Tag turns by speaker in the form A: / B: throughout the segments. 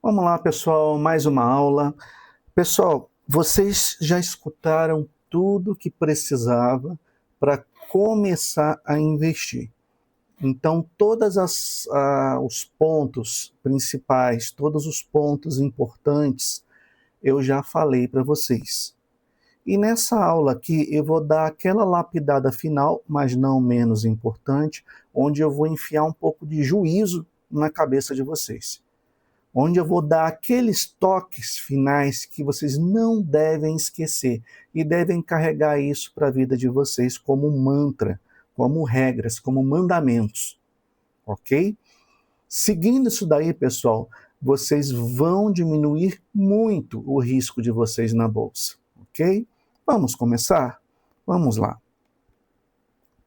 A: Vamos lá, pessoal, mais uma aula. Pessoal, vocês já escutaram tudo que precisava para começar a investir. Então, os pontos principais, todos os pontos importantes, eu já falei para vocês. E nessa aula aqui, eu vou dar aquela lapidada final, mas não menos importante, onde eu vou enfiar um pouco de juízo na cabeça de vocês. Onde eu vou dar aqueles toques finais que vocês não devem esquecer e devem carregar isso para a vida de vocês como mantra, como regras, como mandamentos, ok? Seguindo isso daí, pessoal, vocês vão diminuir muito o risco de vocês na bolsa, ok? Vamos começar? Vamos lá.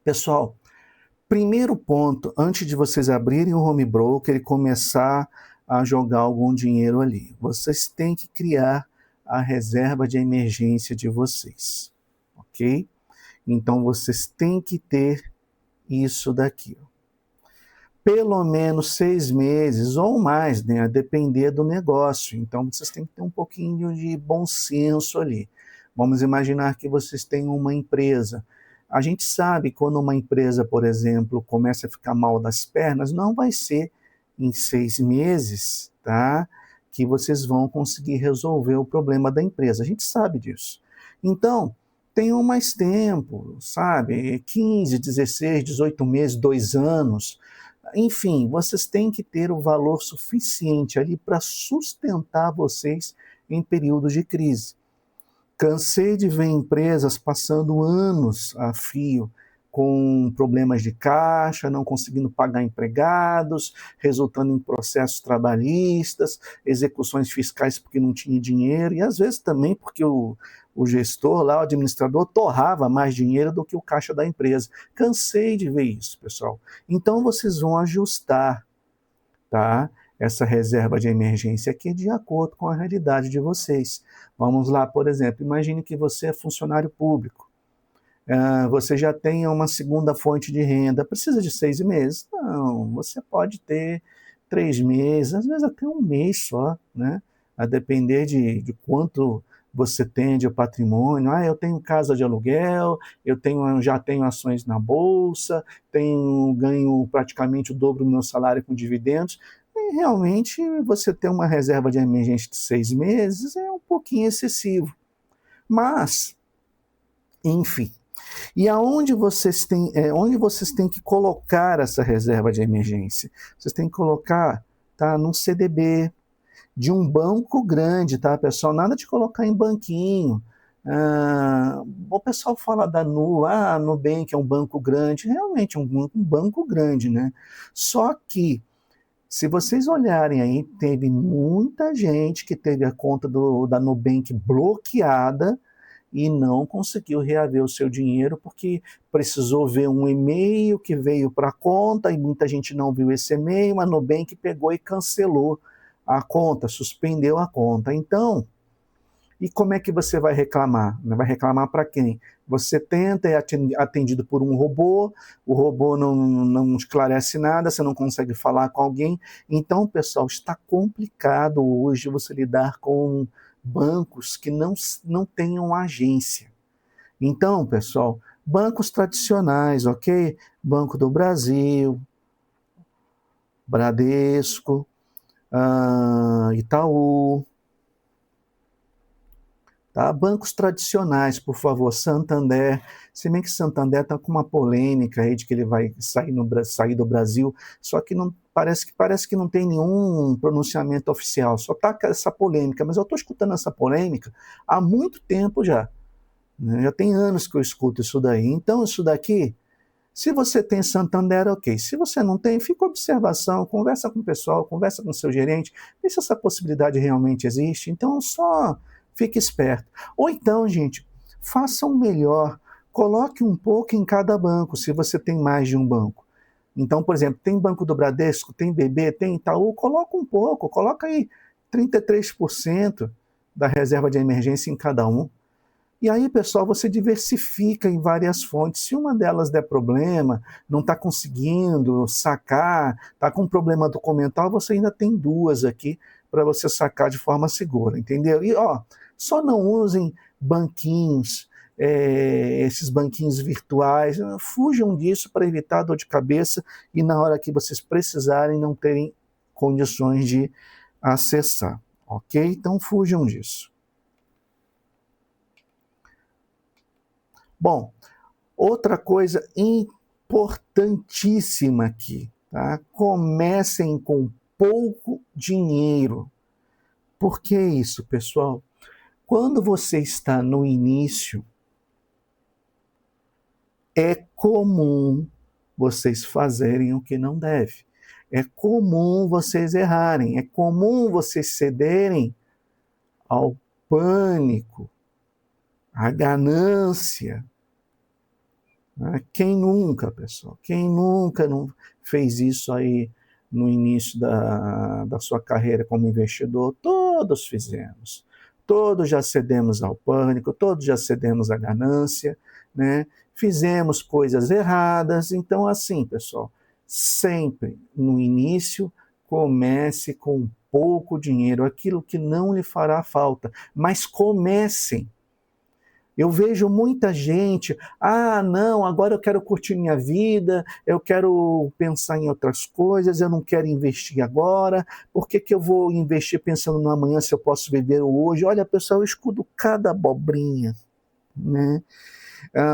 A: Pessoal, primeiro ponto, antes de vocês abrirem o home broker e começar a jogar algum dinheiro ali, vocês têm que criar a reserva de emergência de vocês, ok? Então, vocês têm que ter isso daqui. Pelo menos 6 meses ou mais, né? A depender do negócio. Então, vocês têm que ter um pouquinho de bom senso ali. Vamos imaginar que vocês têm uma empresa. A gente sabe quando uma empresa, por exemplo, começa a ficar mal das pernas, não vai ser em 6 meses, tá? Que vocês vão conseguir resolver o problema da empresa. A gente sabe disso. Então, tenham mais tempo, sabe? 15, 16, 18 meses, 2 anos. Enfim, vocês têm que ter o valor suficiente ali para sustentar vocês em períodos de crise. Cansei de ver empresas passando anos a fio com problemas de caixa, não conseguindo pagar empregados, resultando em processos trabalhistas, execuções fiscais porque não tinha dinheiro, e às vezes também porque o gestor lá, o administrador, torrava mais dinheiro do que o caixa da empresa. Cansei de ver isso, pessoal. Então vocês vão ajustar, tá? Essa reserva de emergência aqui de acordo com a realidade de vocês. Vamos lá, por exemplo, imagine que você é funcionário público. Você já tem uma segunda fonte de renda. Precisa de 6 meses? Não, você pode ter 3 meses, às vezes até um mês só, né? A depender de quanto você tem de patrimônio. Eu tenho casa de aluguel, já tenho ações na bolsa, ganho praticamente o dobro do meu salário com dividendos. E realmente, você ter uma reserva de emergência de 6 meses é um pouquinho excessivo. Mas, enfim. E onde vocês têm que colocar essa reserva de emergência? Vocês têm que colocar, tá, num CDB de um banco grande, tá, pessoal? Nada de colocar em banquinho. O pessoal fala da a Nubank é um banco grande, realmente é um banco grande, né? Só que, se vocês olharem aí, teve muita gente que teve a conta da Nubank bloqueada e não conseguiu reaver o seu dinheiro porque precisou ver um e-mail que veio para a conta e muita gente não viu esse e-mail, a Nubank pegou e cancelou a conta, suspendeu a conta. Então, e como é que você vai reclamar? Vai reclamar para quem? Você tenta, é atendido por um robô, o robô não esclarece nada, você não consegue falar com alguém. Então, pessoal, está complicado hoje você lidar com bancos que não tenham agência. Então, pessoal, bancos tradicionais, ok? Banco do Brasil, Bradesco, Itaú, tá? Bancos tradicionais, por favor, Santander, se bem que Santander está com uma polêmica aí de que ele vai sair do Brasil, só que não parece que não tem nenhum pronunciamento oficial, só está essa polêmica, mas eu estou escutando essa polêmica há muito tempo já, né? Já tem anos que eu escuto isso daí. Então, isso daqui, se você tem Santander, ok. Se você não tem, fica observação, conversa com o pessoal, conversa com o seu gerente, vê se essa possibilidade realmente existe. Então, só fique esperto. Ou então, gente, façam melhor, coloque um pouco em cada banco, se você tem mais de um banco. Então, por exemplo, tem Banco do Bradesco, tem BB, tem Itaú, coloca um pouco, coloca aí 33% da reserva de emergência em cada um. E aí, pessoal, você diversifica em várias fontes. Se uma delas der problema, não está conseguindo sacar, está com problema documental, você ainda tem duas aqui para você sacar de forma segura, entendeu? E, ó, só não usem banquinhos, esses banquinhos virtuais, fujam disso para evitar dor de cabeça e na hora que vocês precisarem não terem condições de acessar, ok? Então fujam disso. Bom, outra coisa importantíssima aqui, tá? Comecem com pouco dinheiro. Por que isso, pessoal? Quando você está no início, é comum vocês fazerem o que não deve. É comum vocês errarem. É comum vocês cederem ao pânico, à ganância. Quem nunca, pessoal? Quem nunca não fez isso aí no início da sua carreira como investidor? Todos fizemos. Todos já cedemos ao pânico, todos já cedemos à ganância, né? Fizemos coisas erradas. Então, assim, pessoal, sempre no início, comece com pouco dinheiro, aquilo que não lhe fará falta, mas comecem. Eu vejo muita gente, não, agora eu quero curtir minha vida, eu quero pensar em outras coisas, eu não quero investir agora, por que eu vou investir pensando no amanhã se eu posso viver hoje? Olha, pessoal, eu escuto cada abobrinha, né?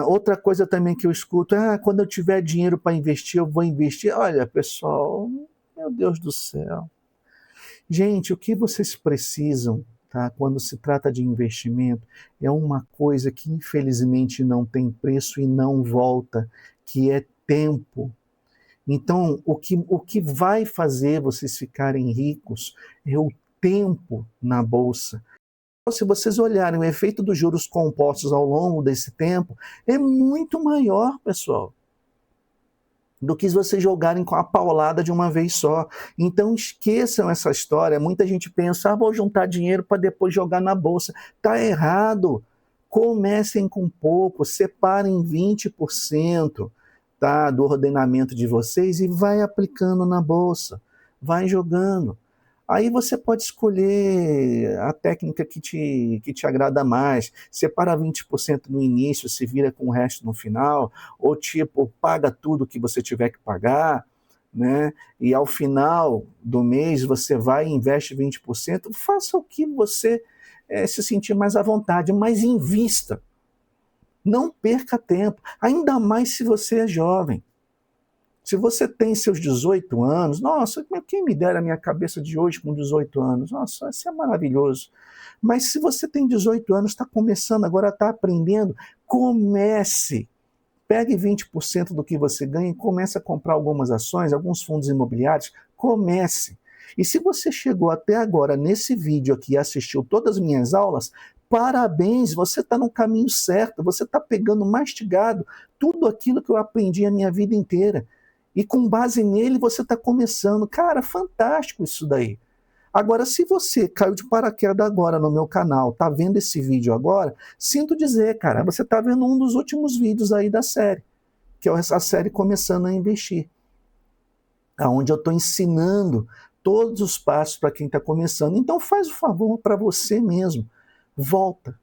A: Outra coisa também que eu escuto, quando eu tiver dinheiro para investir, eu vou investir. Olha, pessoal, meu Deus do céu. Gente, o que vocês precisam, tá, quando se trata de investimento, é uma coisa que infelizmente não tem preço e não volta, que é tempo. Então, o que vai fazer vocês ficarem ricos é o tempo na bolsa. Se vocês olharem o efeito dos juros compostos ao longo desse tempo, é muito maior, pessoal, do que se vocês jogarem com a paulada de uma vez só. Então esqueçam essa história. Muita gente pensa, vou juntar dinheiro para depois jogar na bolsa. Tá errado. Comecem com pouco, separem 20%, tá, do ordenamento de vocês e vai aplicando na bolsa. Vai jogando. Aí você pode escolher a técnica que te agrada mais. Separa 20% no início, se vira com o resto no final, ou tipo, paga tudo que você tiver que pagar, né? E ao final do mês você vai e investe 20%. Faça o que você se sentir mais à vontade, mas invista. Não perca tempo, ainda mais se você é jovem. Se você tem seus 18 anos, nossa, quem me dera a minha cabeça de hoje com 18 anos? Nossa, isso é maravilhoso. Mas se você tem 18 anos, está começando agora, está aprendendo, comece. Pegue 20% do que você ganha e comece a comprar algumas ações, alguns fundos imobiliários, comece. E se você chegou até agora nesse vídeo aqui e assistiu todas as minhas aulas, parabéns, você está no caminho certo, você está pegando mastigado tudo aquilo que eu aprendi a minha vida inteira. E com base nele você está começando. Cara, fantástico isso daí. Agora, se você caiu de paraquedas agora no meu canal, está vendo esse vídeo agora, sinto dizer, cara, você está vendo um dos últimos vídeos aí da série, que é a série Começando a Investir, onde eu estou ensinando todos os passos para quem está começando. Então faz o favor para você mesmo, volta,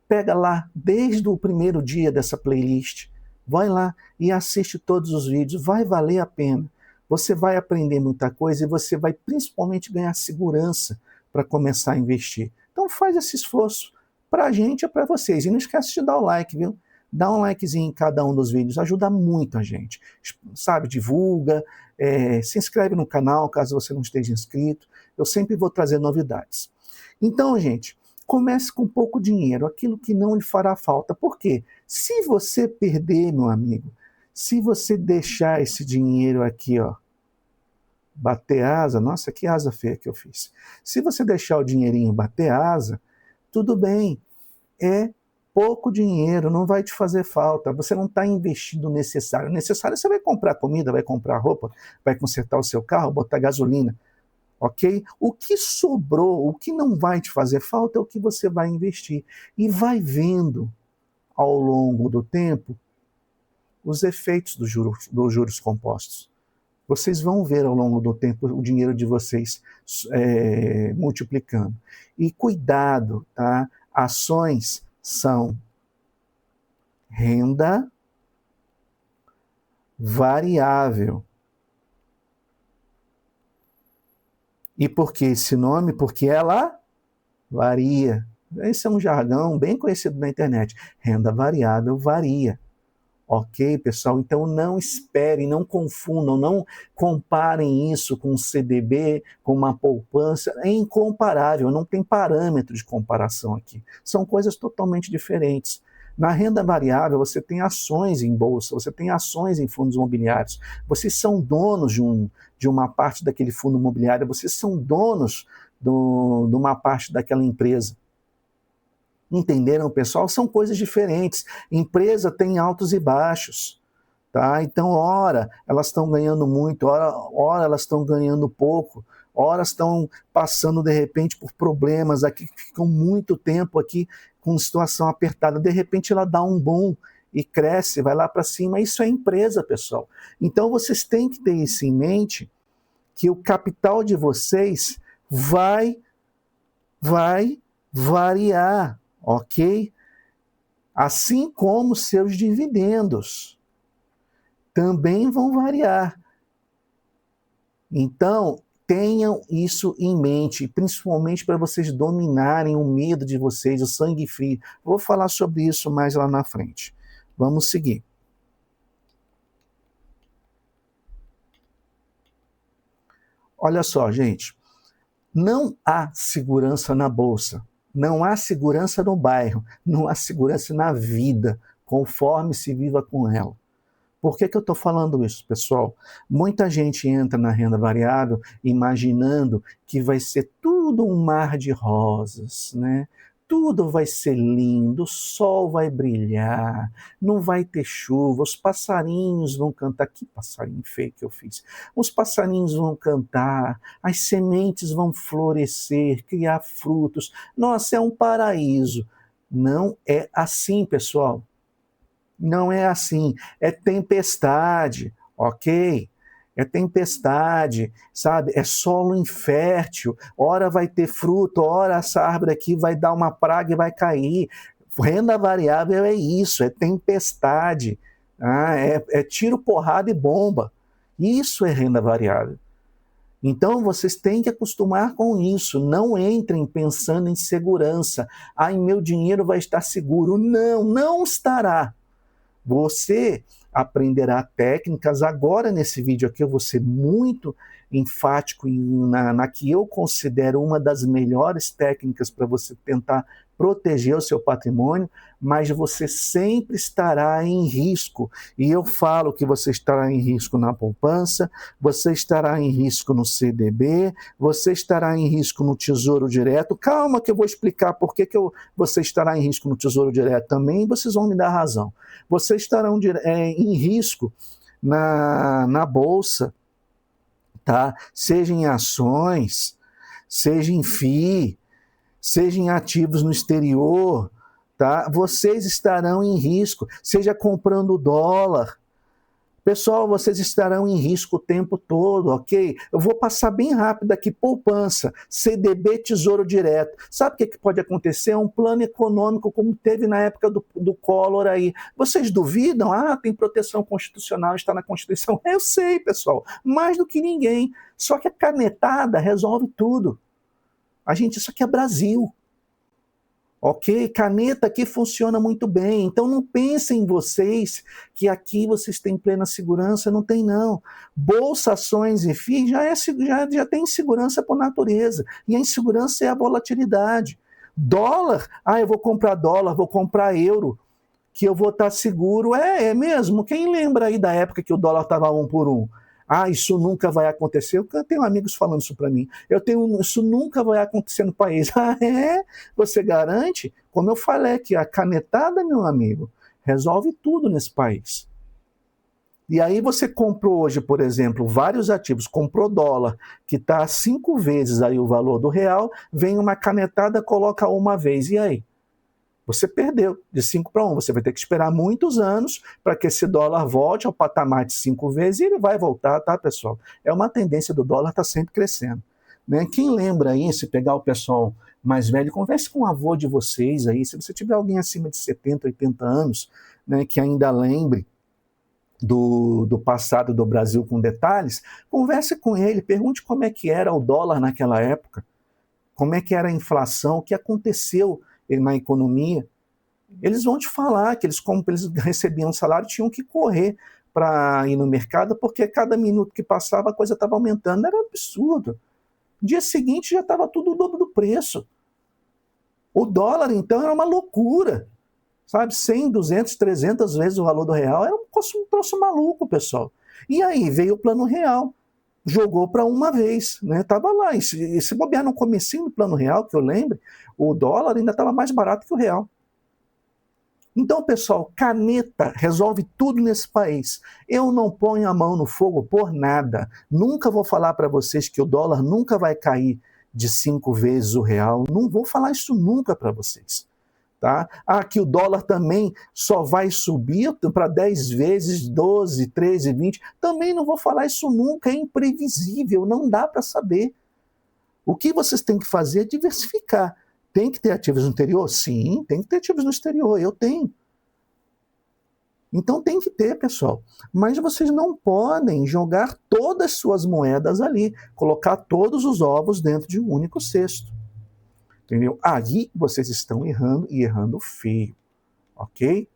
A: pega lá desde o primeiro dia dessa playlist, vai lá e assiste todos os vídeos, vai valer a pena. Você vai aprender muita coisa e você vai principalmente ganhar segurança para começar a investir. Então faz esse esforço para a gente e para vocês. E não esquece de dar o like, viu? Dá um likezinho em cada um dos vídeos, ajuda muito a gente. Sabe, divulga, se inscreve no canal caso você não esteja inscrito. Eu sempre vou trazer novidades. Então, gente, comece com pouco dinheiro, aquilo que não lhe fará falta. Por quê? Se você perder, meu amigo, se você deixar esse dinheiro aqui, ó, bater asa, nossa, que asa feia que eu fiz. Se você deixar o dinheirinho bater asa, tudo bem, é pouco dinheiro, não vai te fazer falta, você não está investindo o necessário. O necessário você vai comprar comida, vai comprar roupa, vai consertar o seu carro, botar gasolina. Ok? O que sobrou, o que não vai te fazer falta é o que você vai investir. E vai vendo ao longo do tempo os efeitos dos juros compostos. Vocês vão ver ao longo do tempo o dinheiro de vocês multiplicando. E cuidado, tá? Ações são renda variável. E por que esse nome? Porque ela varia. Esse é um jargão bem conhecido na internet. Renda variável varia. Ok, pessoal? Então não esperem, não confundam, não comparem isso com um CDB, com uma poupança. É incomparável, não tem parâmetro de comparação aqui. São coisas totalmente diferentes. Na renda variável, você tem ações em bolsa, você tem ações em fundos imobiliários. Vocês são donos de uma parte daquele fundo imobiliário, vocês são donos de uma parte daquela empresa. Entenderam, pessoal? São coisas diferentes. Empresa tem altos e baixos, tá? Então, ora elas estão ganhando muito, ora elas estão ganhando pouco, ora estão passando, de repente, por problemas aqui, que ficam muito tempo aqui com situação apertada. De repente, ela dá um boom e cresce, vai lá para cima. Isso é empresa, pessoal. Então, vocês têm que ter isso em mente, que o capital de vocês vai variar. Ok? Assim como seus dividendos também vão variar. Então, tenham isso em mente, principalmente para vocês dominarem o medo de vocês, o sangue frio. Vou falar sobre isso mais lá na frente. Vamos seguir. Olha só, gente. Não há segurança na bolsa. Não há segurança no bairro, não há segurança na vida, conforme se viva com ela. Por que eu estou falando isso, pessoal? Muita gente entra na renda variável imaginando que vai ser tudo um mar de rosas, né? Tudo vai ser lindo, o sol vai brilhar, não vai ter chuva, os passarinhos vão cantar. Que passarinho feio que eu fiz. Os passarinhos vão cantar, as sementes vão florescer, criar frutos. Nossa, é um paraíso. Não é assim, pessoal. Não é assim. É tempestade, ok? É tempestade, sabe? É solo infértil. Ora vai ter fruto, ora essa árvore aqui vai dar uma praga e vai cair. Renda variável é isso, é tempestade. É tiro, porrada e bomba. Isso é renda variável. Então vocês têm que acostumar com isso. Não entrem pensando em segurança. Meu dinheiro vai estar seguro. Não, não estará. Você aprenderá técnicas. Agora, nesse vídeo aqui, eu vou ser muito enfático na que eu considero uma das melhores técnicas para você tentar proteger o seu patrimônio, mas você sempre estará em risco. E eu falo que você estará em risco na poupança, você estará em risco no CDB, você estará em risco no Tesouro Direto. Calma que eu vou explicar por que você estará em risco no Tesouro Direto também, e vocês vão me dar razão. Vocês estarão em risco na Bolsa, tá? Seja em ações, seja em FII, seja em ativos no exterior, tá? Vocês estarão em risco, seja comprando dólar. Pessoal, vocês estarão em risco o tempo todo, ok? Eu vou passar bem rápido aqui, poupança, CDB, Tesouro Direto. Sabe o que pode acontecer? É um plano econômico como teve na época do Collor aí. Vocês duvidam? Tem proteção constitucional, está na Constituição. Eu sei, pessoal, mais do que ninguém. Só que a canetada resolve tudo. Isso aqui é Brasil. Ok? Caneta aqui funciona muito bem. Então não pensem vocês que aqui vocês têm plena segurança. Não tem, não. Bolsa, ações e FII já tem segurança por natureza. E a insegurança é a volatilidade. Dólar, eu vou comprar dólar, vou comprar euro, que eu vou estar seguro. É mesmo? Quem lembra aí da época que o dólar estava 1 por 1? Isso nunca vai acontecer. Eu tenho amigos falando isso para mim. Isso nunca vai acontecer no país. É? Você garante? Como eu falei aqui, a canetada, meu amigo, resolve tudo nesse país. E aí você comprou hoje, por exemplo, vários ativos, comprou dólar, que está 5 vezes aí o valor do real, vem uma canetada, coloca uma vez. E aí? Você perdeu de 5 para 1. Você vai ter que esperar muitos anos para que esse dólar volte ao patamar de 5 vezes e ele vai voltar, tá, pessoal? É uma tendência do dólar estar sempre crescendo. Né? Quem lembra aí, se pegar o pessoal mais velho, converse com o avô de vocês aí, se você tiver alguém acima de 70, 80 anos, né, que ainda lembre do passado do Brasil com detalhes, converse com ele, pergunte como é que era o dólar naquela época, como é que era a inflação, o que aconteceu na economia. Eles vão te falar que como eles recebiam salário, tinham que correr para ir no mercado, porque cada minuto que passava a coisa estava aumentando, era absurdo. No dia seguinte já estava tudo o dobro do preço. O dólar, então, era uma loucura. Sabe, 100, 200, 300 vezes o valor do real, era um troço maluco, pessoal. E aí veio o Plano Real, jogou para uma vez, né? Tava lá, e se bobear no comecinho do Plano Real, que eu lembro, o dólar ainda estava mais barato que o real. Então, pessoal, caneta resolve tudo nesse país. Eu não ponho a mão no fogo por nada. Nunca vou falar para vocês que o dólar nunca vai cair de 5 vezes o real. Não vou falar isso nunca para vocês. Tá? Que o dólar também só vai subir para 10 vezes, 12, 13, 20. Também não vou falar isso nunca, é imprevisível, não dá para saber. O que vocês têm que fazer é diversificar. Tem que ter ativos no exterior? Sim, tem que ter ativos no exterior, eu tenho. Então tem que ter, pessoal. Mas vocês não podem jogar todas as suas moedas ali, colocar todos os ovos dentro de um único cesto. Entendeu? Aí vocês estão errando e errando feio, ok?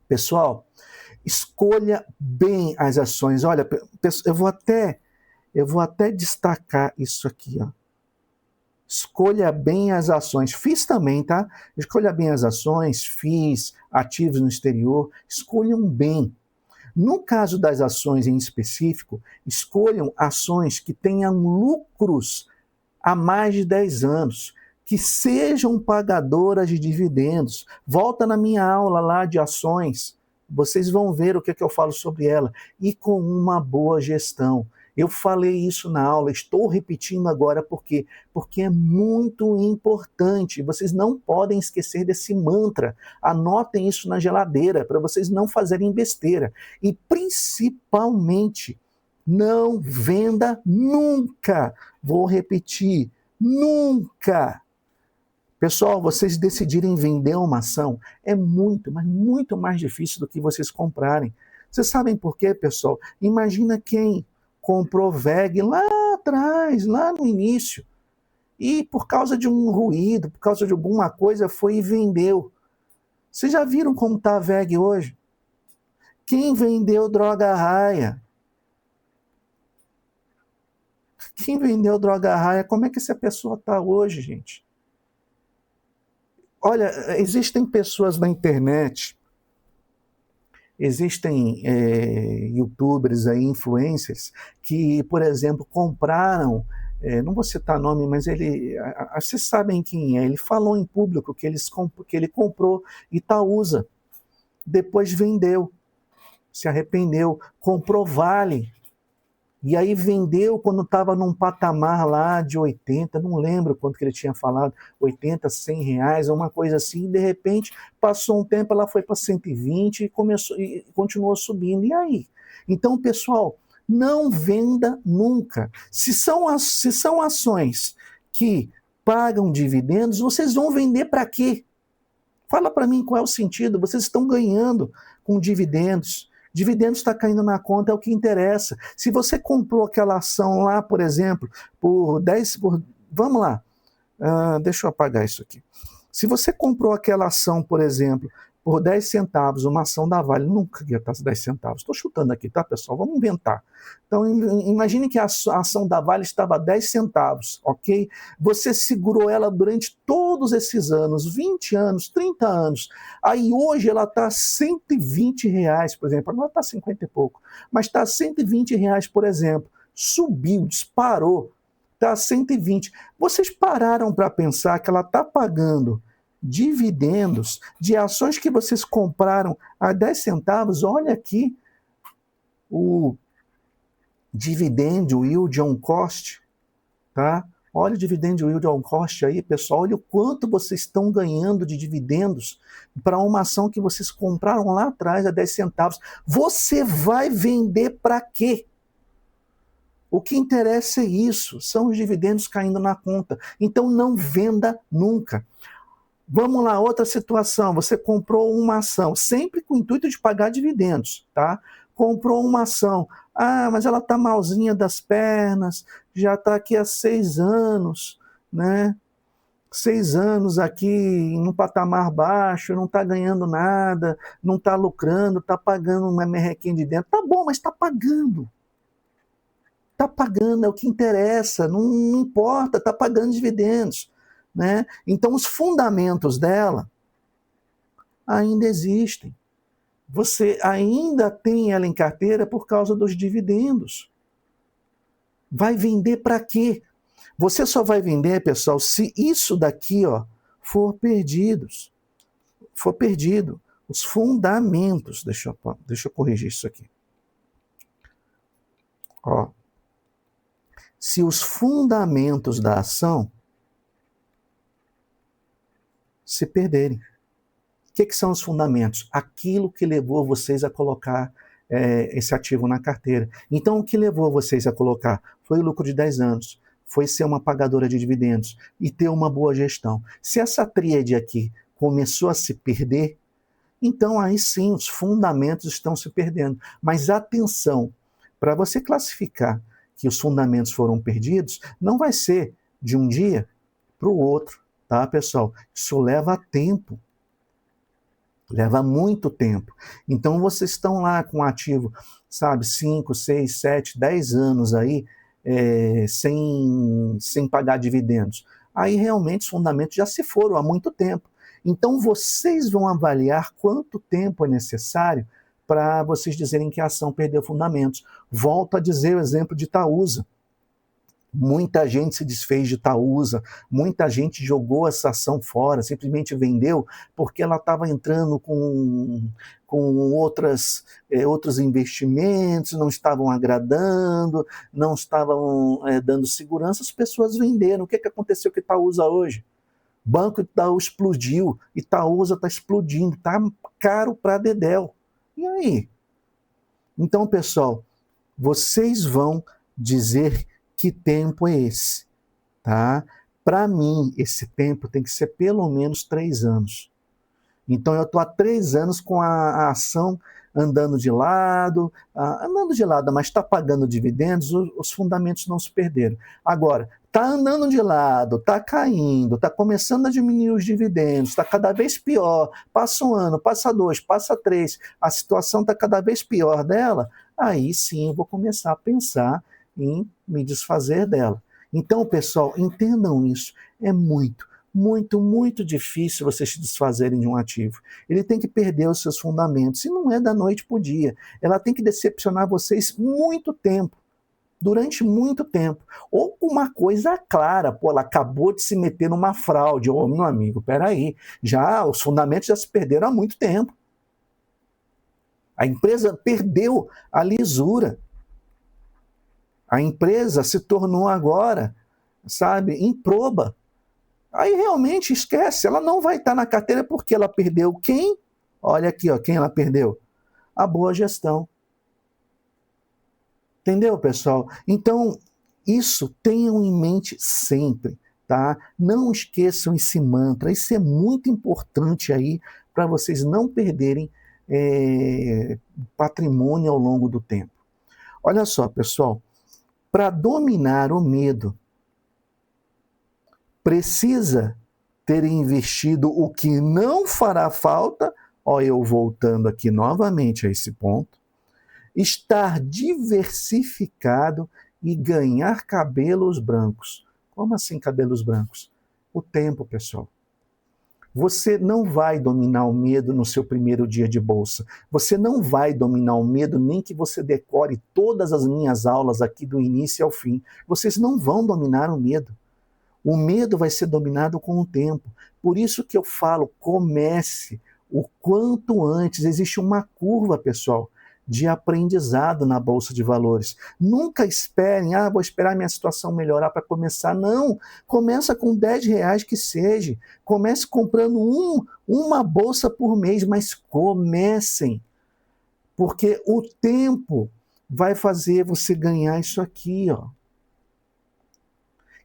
A: Pessoal, escolha bem as ações. Olha, eu vou até destacar isso aqui, ó. Escolha bem as ações. FIIs também, tá? Escolha bem as ações, FIIs, ativos no exterior, escolham bem. No caso das ações em específico, escolham ações que tenham lucros há mais de 10 anos, que sejam pagadoras de dividendos. Volta na minha aula lá de ações, vocês vão ver o que eu falo sobre ela. E com uma boa gestão. Eu falei isso na aula, estou repetindo agora porque é muito importante. Vocês não podem esquecer desse mantra. Anotem isso na geladeira para vocês não fazerem besteira. E principalmente, não venda nunca. Vou repetir, nunca. Pessoal, vocês decidirem vender uma ação é muito, mas muito mais difícil do que vocês comprarem. Vocês sabem por quê, pessoal? Imagina quem comprou VEG lá atrás, lá no início, e por causa de um ruído, por causa de alguma coisa, foi e vendeu. Vocês já viram como está a VEG hoje? Quem vendeu droga raia? Quem vendeu droga raia? Como é que essa pessoa está hoje, gente? Olha, existem pessoas na internet, existem youtubers aí, influencers, que, por exemplo, compraram, não vou citar nome, mas vocês sabem quem é, ele falou em público que ele comprou Itaúsa, depois vendeu, se arrependeu, comprou Vale, e aí vendeu quando estava num patamar lá de 80, não lembro quanto que ele tinha falado, 80, 100 reais, uma coisa assim, e de repente passou um tempo, ela foi para 120 e continuou subindo. E aí? Então, pessoal, não venda nunca. Se são ações que pagam dividendos, vocês vão vender para quê? Fala para mim qual é o sentido. Vocês estão ganhando com dividendos. Dividendos está caindo na conta, é o que interessa. Se você comprou aquela ação lá, por exemplo, por 10... vamos lá, deixa eu apagar isso aqui. Se você comprou aquela ação, por exemplo, por 10 centavos, uma ação da Vale, nunca ia estar 10 centavos. Estou chutando aqui, tá, pessoal? Vamos inventar. Então, imagine que a ação da Vale estava 10 centavos, ok? Você segurou ela durante todos esses anos, 20 anos, 30 anos. Aí hoje ela está 120 reais, por exemplo. Agora está 50 e pouco. Mas está 120 reais, por exemplo. Subiu, disparou. Está 120. Vocês pararam para pensar que ela está pagando dividendos de ações que vocês compraram a 10 centavos? Olha aqui o dividend yield on cost, tá? Olha o dividend yield on cost aí, pessoal. Olha o quanto vocês estão ganhando de dividendos para uma ação que vocês compraram lá atrás a 10 centavos. Você vai vender para quê? O que interessa é isso, são os dividendos caindo na conta. Então não venda nunca. Vamos lá, outra situação. Você comprou uma ação, sempre com o intuito de pagar dividendos, tá? Comprou uma ação. Ah, mas ela está malzinha das pernas, já está aqui há 6 anos, né? 6 anos aqui no patamar baixo, não está ganhando nada, não está lucrando, está pagando uma merrequinha de dentro. Tá bom, mas está pagando. Está pagando, é o que interessa, não importa, está pagando dividendos. Né? Então, os fundamentos dela ainda existem. Você ainda tem ela em carteira por causa dos dividendos. Vai vender para quê? Você só vai vender, pessoal, se isso daqui for perdido. Os fundamentos. Deixa eu corrigir isso aqui. Se os fundamentos da ação se perderem. O que são os fundamentos? Aquilo que levou vocês a colocar esse ativo na carteira. Então, o que levou vocês a colocar? Foi o lucro de 10 anos, foi ser uma pagadora de dividendos e ter uma boa gestão. Se essa tríade aqui começou a se perder, então aí sim os fundamentos estão se perdendo. Mas atenção, para você classificar que os fundamentos foram perdidos, não vai ser de um dia para o outro. Tá, pessoal? Isso leva tempo. Leva muito tempo. Então, vocês estão lá com um ativo, 5, 6, 7, 10 anos aí, sem pagar dividendos. Aí, realmente, os fundamentos já se foram há muito tempo. Então, vocês vão avaliar quanto tempo é necessário para vocês dizerem que a ação perdeu fundamentos. Volto a dizer o exemplo de Itaúsa. Muita gente se desfez de Itaúsa, muita gente jogou essa ação fora, simplesmente vendeu porque ela estava entrando com outros investimentos, não estavam agradando, não estavam dando segurança, as pessoas venderam. O que aconteceu com Itaúsa hoje? Banco Itaú explodiu, Itaúsa está explodindo, está caro para dedéu. E aí? Então, pessoal, vocês vão dizer que tempo é esse, tá? Para mim, esse tempo tem que ser pelo menos 3 anos. Então, eu estou há 3 anos com a ação andando de lado, mas está pagando dividendos, os fundamentos não se perderam. Agora, está andando de lado, está caindo, está começando a diminuir os dividendos, está cada vez pior, passa 1 ano, passa 2, passa 3, a situação está cada vez pior dela, aí sim eu vou começar a pensar em me desfazer dela. Então, pessoal, entendam isso. É muito, muito, muito difícil vocês se desfazerem de um ativo. Ele tem que perder os seus fundamentos. E não é da noite para o dia. Ela tem que decepcionar vocês muito tempo. Durante muito tempo. Ou uma coisa clara. Pô, ela acabou de se meter numa fraude. Ô, meu amigo, peraí. Os fundamentos já se perderam há muito tempo. A empresa perdeu a lisura. A empresa se tornou agora, improba. Aí realmente esquece, ela não vai estar na carteira porque ela perdeu quem? Olha aqui, quem ela perdeu? A boa gestão. Entendeu, pessoal? Então, isso tenham em mente sempre, tá? Não esqueçam esse mantra, isso é muito importante aí para vocês não perderem patrimônio ao longo do tempo. Olha só, pessoal, para dominar o medo, precisa ter investido o que não fará falta, eu voltando aqui novamente a esse ponto, estar diversificado e ganhar cabelos brancos. Como assim cabelos brancos? O tempo, pessoal. Você não vai dominar o medo no seu primeiro dia de bolsa. Você não vai dominar o medo nem que você decore todas as minhas aulas aqui do início ao fim. Vocês não vão dominar o medo. O medo vai ser dominado com o tempo. Por isso que eu falo, comece o quanto antes. Existe uma curva, pessoal, de aprendizado na Bolsa de Valores. Nunca esperem, vou esperar minha situação melhorar para começar. Não, começa com R$ 10 que seja. Comece comprando uma bolsa por mês, mas comecem. Porque o tempo vai fazer você ganhar isso aqui, ó,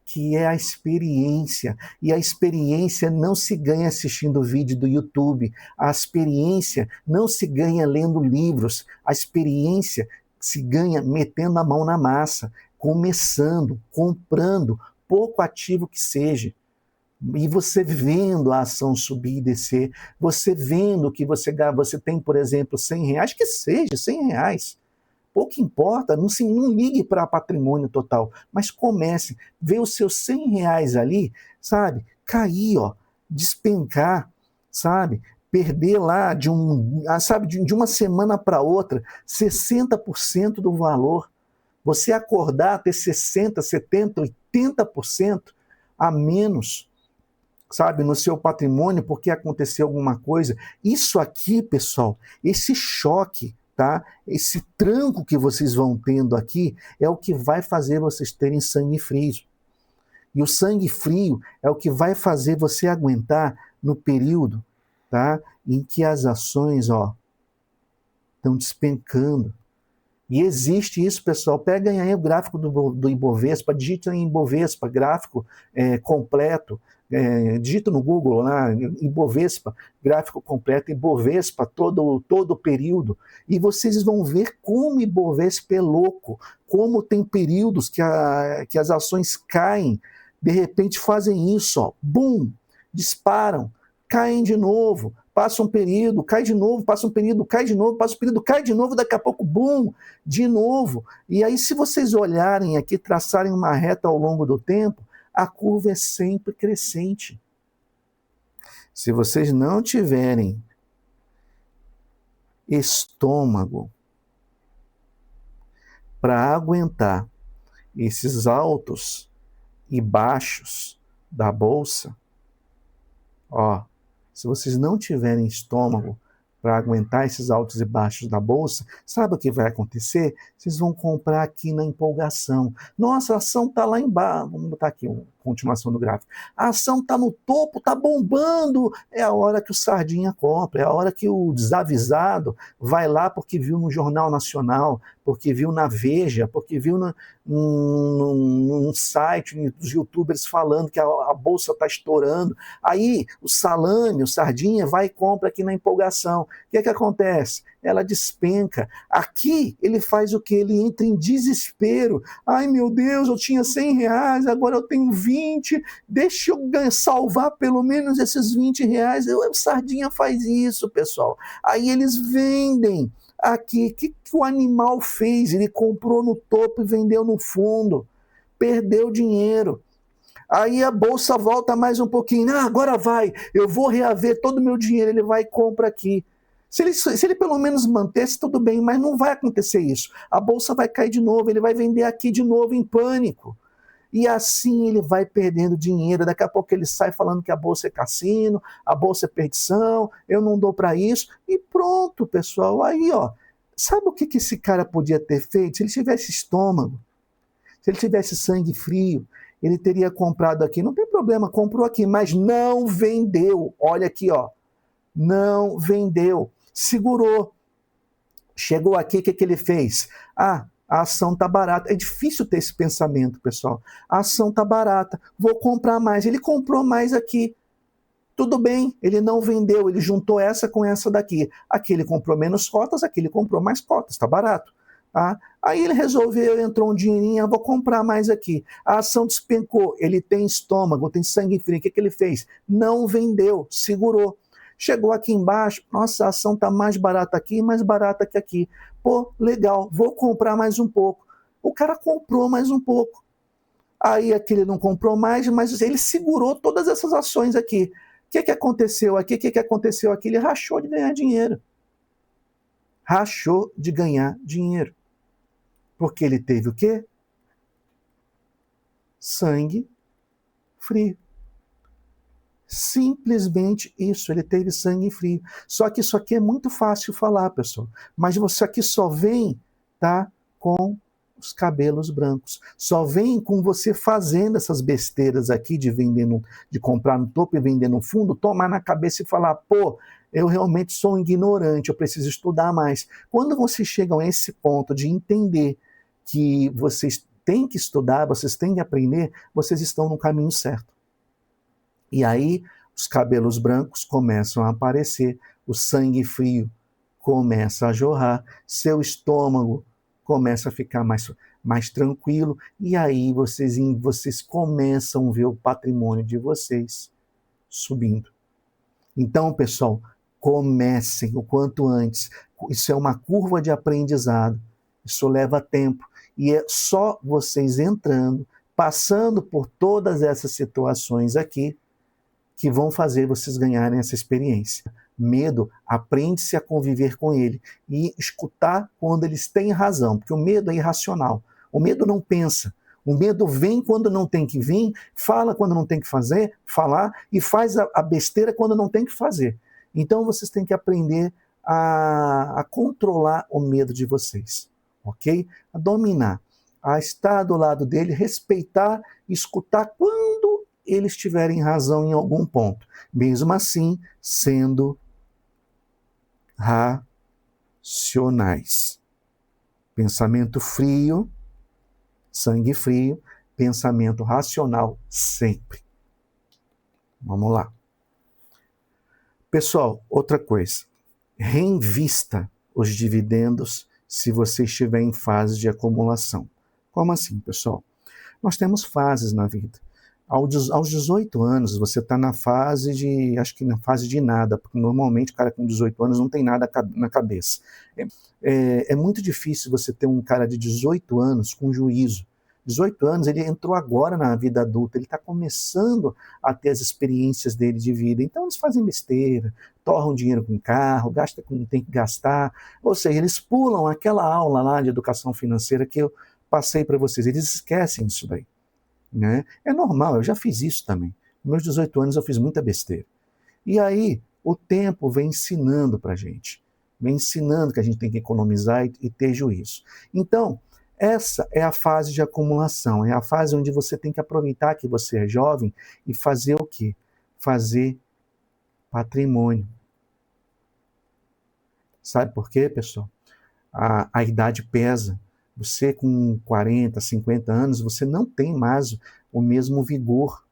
A: que é a experiência. E a experiência não se ganha assistindo vídeo do YouTube. A experiência não se ganha lendo livros. A experiência se ganha metendo a mão na massa, começando, comprando, pouco ativo que seja. E você vendo a ação subir e descer, você vendo que você tem, por exemplo, R$ 100, que seja R$ 100. Pouco importa, não ligue para patrimônio total, mas comece, vê os seus R$ 100 ali, sabe, cair, ó, despencar, sabe, perder lá de uma semana para outra 60% do valor. Você acordar, ter 60%, 70%, 80% a menos, sabe, no seu patrimônio porque aconteceu alguma coisa. Isso aqui, pessoal, esse choque, tá? Esse tranco que vocês vão tendo aqui é o que vai fazer vocês terem sangue frio. E o sangue frio é o que vai fazer você aguentar no período, tá, em que as ações, ó, estão despencando. E existe isso, pessoal. Peguem aí o gráfico do Ibovespa, digitem em Ibovespa, gráfico completo. Digita no Google lá, Ibovespa, gráfico completo, Ibovespa, todo o período. E vocês vão ver como Ibovespa é louco, como tem períodos que as ações caem, de repente fazem isso, ó, bum, disparam, caem de novo, passa um período, cai de novo, passa um período, cai de novo, passa um período, cai de novo, daqui a pouco, bum, de novo. E aí, se vocês olharem aqui, traçarem uma reta ao longo do tempo, a curva é sempre crescente. Se vocês não tiverem estômago para aguentar esses altos e baixos da bolsa, ó, se vocês não tiverem estômago para aguentar esses altos e baixos da bolsa, sabe o que vai acontecer? Vocês vão comprar aqui na empolgação. Nossa, a ação está lá embaixo. Vamos botar aqui uma continuação do gráfico. A ação está no topo, está bombando. É a hora que o sardinha compra, é a hora que o desavisado vai lá porque viu no Jornal Nacional, porque viu na Veja, porque viu num site dos youtubers falando que a bolsa está estourando. Aí o salame, o sardinha, vai e compra aqui na empolgação. O que acontece? Ela despenca. Aqui ele faz o que? Ele entra em desespero. Ai meu Deus, eu tinha R$ 100, agora eu tenho 20, deixa eu salvar pelo menos esses R$ 20. O sardinha faz isso, pessoal. Aí eles vendem. Aqui, o que o animal fez? Ele comprou no topo e vendeu no fundo. Perdeu dinheiro. Aí a bolsa volta mais um pouquinho. Agora vai, eu vou reaver todo o meu dinheiro. Ele vai e compra aqui. Se ele pelo menos mantesse, tudo bem, mas não vai acontecer isso. A bolsa vai cair de novo, ele vai vender aqui de novo em pânico. E assim ele vai perdendo dinheiro. Daqui a pouco ele sai falando que a bolsa é cassino, a bolsa é perdição, eu não dou para isso. E pronto, pessoal. Aí, ó, sabe o que esse cara podia ter feito? Se ele tivesse estômago, se ele tivesse sangue frio, ele teria comprado aqui. Não tem problema, comprou aqui, mas não vendeu. Olha aqui, ó. Não vendeu. Segurou. Chegou aqui, o que ele fez? A ação está barata. É difícil ter esse pensamento, pessoal. A ação está barata, vou comprar mais. Ele comprou mais aqui. Tudo bem, ele não vendeu, ele juntou essa com essa daqui. Aqui ele comprou menos cotas, aqui ele comprou mais cotas, está barato. Tá? Aí ele resolveu, entrou um dinheirinho, vou comprar mais aqui. A ação despencou, ele tem estômago, tem sangue frio. O que ele fez? Não vendeu, segurou. Chegou aqui embaixo, nossa, a ação está mais barata aqui, mais barata que aqui. Pô, legal, vou comprar mais um pouco. O cara comprou mais um pouco. Aí aqui ele não comprou mais, mas ele segurou todas essas ações aqui. O que aconteceu aqui? O que aconteceu aqui? Ele rachou de ganhar dinheiro. Rachou de ganhar dinheiro. Porque ele teve o quê? Sangue frio. Simplesmente isso, ele teve sangue frio. Só que isso aqui é muito fácil falar, pessoal. Mas isso aqui só vem, tá, com os cabelos brancos. Só vem com você fazendo essas besteiras aqui de vender de comprar no topo e vender no fundo, tomar na cabeça e falar, pô, eu realmente sou um ignorante, eu preciso estudar mais. Quando vocês chegam a esse ponto de entender que vocês têm que estudar, vocês têm que aprender, vocês estão no caminho certo. E aí os cabelos brancos começam a aparecer, o sangue frio começa a jorrar, seu estômago começa a ficar mais tranquilo, e aí vocês começam a ver o patrimônio de vocês subindo. Então, pessoal, comecem o quanto antes. Isso é uma curva de aprendizado, isso leva tempo, e é só vocês entrando, passando por todas essas situações aqui, que vão fazer vocês ganharem essa experiência. Medo, aprende-se a conviver com ele e escutar quando eles têm razão, porque o medo é irracional. O medo não pensa. O medo vem quando não tem que vir, fala quando não tem que falar e faz a besteira quando não tem que fazer. Então vocês têm que aprender a controlar o medo de vocês, ok? A dominar, a estar do lado dele, respeitar, escutar quando eles tiverem razão em algum ponto, mesmo assim sendo racionais. Pensamento frio, sangue frio, pensamento racional sempre. Vamos lá. Pessoal, outra coisa, reinvista os dividendos se você estiver em fase de acumulação. Como assim, pessoal? Nós temos fases na vida. Aos 18 anos, você está na fase acho que na fase de nada, porque normalmente o cara com 18 anos não tem nada na cabeça. É muito difícil você ter um cara de 18 anos com juízo. 18 anos, ele entrou agora na vida adulta, ele está começando a ter as experiências dele de vida. Então eles fazem besteira, torram dinheiro com carro, gasta com não tem que gastar. Ou seja, eles pulam aquela aula lá de educação financeira que eu passei para vocês, eles esquecem isso daí. Né? É normal, eu já fiz isso também. Com meus 18 anos eu fiz muita besteira. E aí o tempo vem ensinando para a gente. Vem ensinando que a gente tem que economizar e ter juízo. Então, essa é a fase de acumulação. É a fase onde você tem que aproveitar que você é jovem e fazer o quê? Fazer patrimônio. Sabe por quê, pessoal? A idade pesa. Você com 40, 50 anos, você não tem mais o mesmo vigor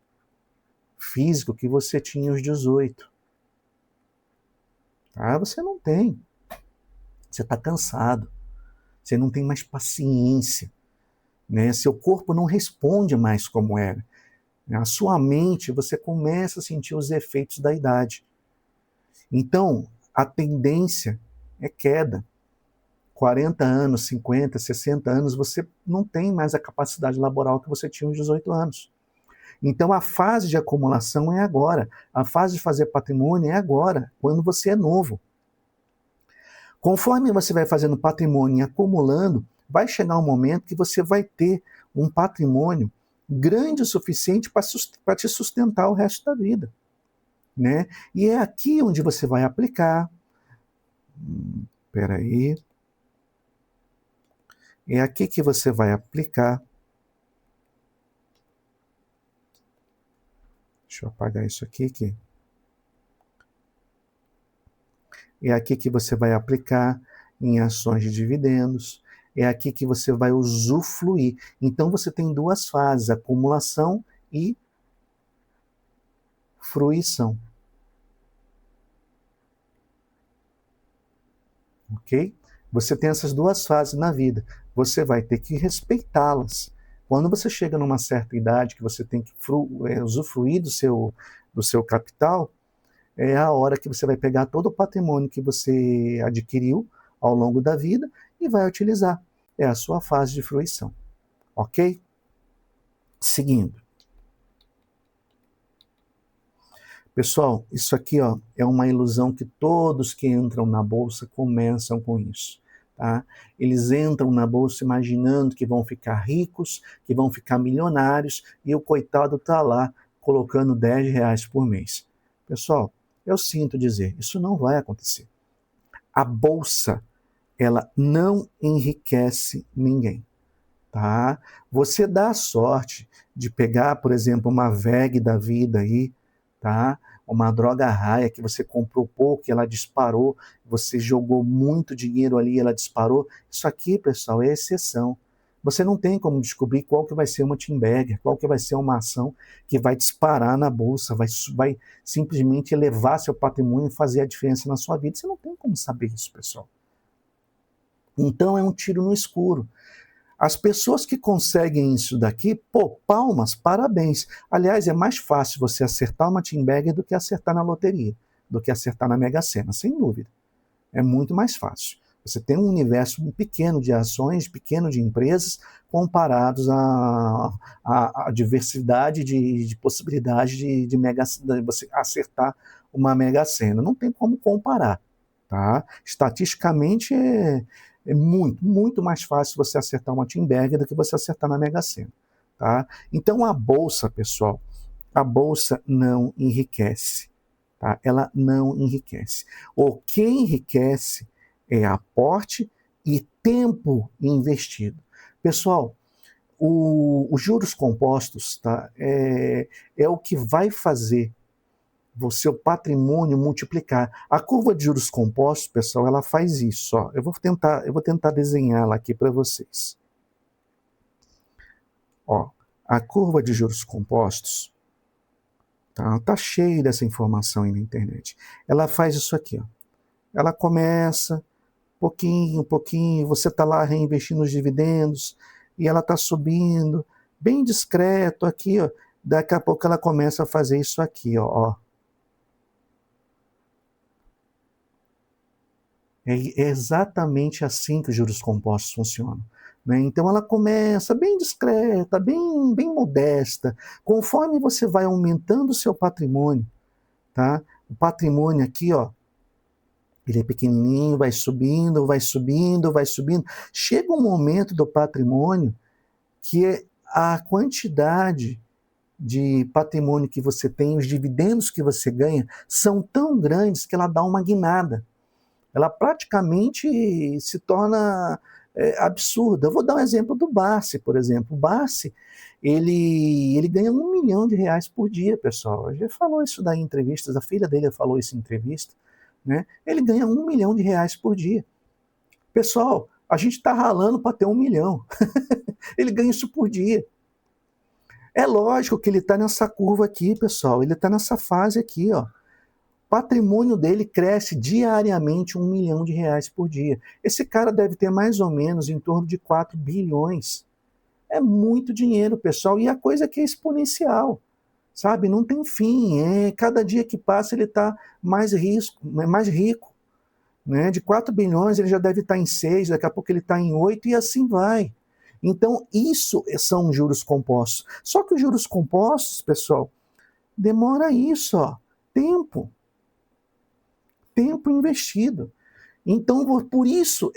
A: físico que você tinha aos 18. Tá? Você não tem. Você está cansado. Você não tem mais paciência. Né? Seu corpo não responde mais como era. A sua mente, você começa a sentir os efeitos da idade. Então, a tendência é queda. 40 anos, 50, 60 anos, você não tem mais a capacidade laboral que você tinha aos 18 anos. Então a fase de acumulação é agora. A fase de fazer patrimônio é agora, quando você é novo. Conforme você vai fazendo patrimônio e acumulando, vai chegar um momento que você vai ter um patrimônio grande o suficiente para te sustentar o resto da vida. Né? E é aqui onde você vai aplicar. Espera aí. É aqui que você vai aplicar. Deixa eu apagar isso aqui. É aqui que você vai aplicar em ações de dividendos. É aqui que você vai usufruir. Então você tem duas fases, acumulação e fruição. Ok? Você tem essas duas fases na vida. Você vai ter que respeitá-las. Quando você chega numa certa idade que você tem que usufruir do seu capital, é a hora que você vai pegar todo o patrimônio que você adquiriu ao longo da vida e vai utilizar. É a sua fase de fruição. Ok? Seguindo. Pessoal, isso aqui é uma ilusão que todos que entram na bolsa começam com isso. Tá? Eles entram na bolsa imaginando que vão ficar ricos, que vão ficar milionários, e o coitado está lá colocando R$10 por mês. Pessoal, eu sinto dizer, isso não vai acontecer. A bolsa, ela não enriquece ninguém, tá? Você dá a sorte de pegar, por exemplo, uma VEG da vida aí, tá? Uma droga raia que você comprou pouco e ela disparou, você jogou muito dinheiro ali e ela disparou. Isso aqui, pessoal, é exceção. Você não tem como descobrir qual que vai ser uma team bagger, qual que vai ser uma ação que vai disparar na bolsa, vai simplesmente elevar seu patrimônio e fazer a diferença na sua vida. Você não tem como saber isso, pessoal. Então é um tiro no escuro. As pessoas que conseguem isso daqui, pô, palmas, parabéns. Aliás, é mais fácil você acertar uma team bagger do que acertar na loteria, do que acertar na Mega Sena, sem dúvida. É muito mais fácil. Você tem um universo pequeno de ações, pequeno de empresas, comparados à diversidade de possibilidades de você acertar uma Mega Sena. Não tem como comparar. Tá? Estatisticamente é muito mais fácil você acertar uma team bagger do que você acertar na Mega Sena. Tá? Então a bolsa, pessoal, a bolsa não enriquece. Tá? Ela não enriquece. O que enriquece é aporte e tempo investido. Pessoal, os juros compostos, tá? É o que vai fazer o seu patrimônio multiplicar. A curva de juros compostos, pessoal, ela faz isso. Ó. Eu vou tentar desenhá-la aqui para vocês. Ó, a curva de juros compostos tá cheio dessa informação aí na internet. Ela faz isso aqui. Ó. Ela começa pouquinho, você está lá reinvestindo os dividendos e ela está subindo, bem discreto aqui. Ó. Daqui a pouco ela começa a fazer isso aqui. Ó. É exatamente assim que os juros compostos funcionam. Né? Então ela começa bem discreta, bem modesta. Conforme você vai aumentando o seu patrimônio, tá? O patrimônio aqui, ó, ele é pequenininho, vai subindo, vai subindo, vai subindo. Chega um momento do patrimônio que a quantidade de patrimônio que você tem, os dividendos que você ganha, são tão grandes que ela dá uma guinada. Ela praticamente se torna absurda. Eu vou dar um exemplo do Barsi, por exemplo. O Barsi, ele ganha R$1 milhão por dia, pessoal. A gente falou isso daí em entrevistas, a filha dele falou isso em entrevista. Né? Ele ganha R$1 milhão por dia. Pessoal, a gente está ralando para ter 1 milhão. Ele ganha isso por dia. É lógico que ele está nessa curva aqui, pessoal. Ele está nessa fase aqui, ó. O patrimônio dele cresce diariamente R$1 milhão por dia. Esse cara deve ter mais ou menos em torno de 4 bilhões. É muito dinheiro, pessoal, e a coisa aqui é exponencial, sabe? Não tem fim. Cada dia que passa ele está mais rico. Né? De 4 bilhões ele já deve estar em 6, daqui a pouco ele está em 8 e assim vai. Então isso são juros compostos. Só que os juros compostos, pessoal, demora isso, ó, tempo investido. Então, por isso,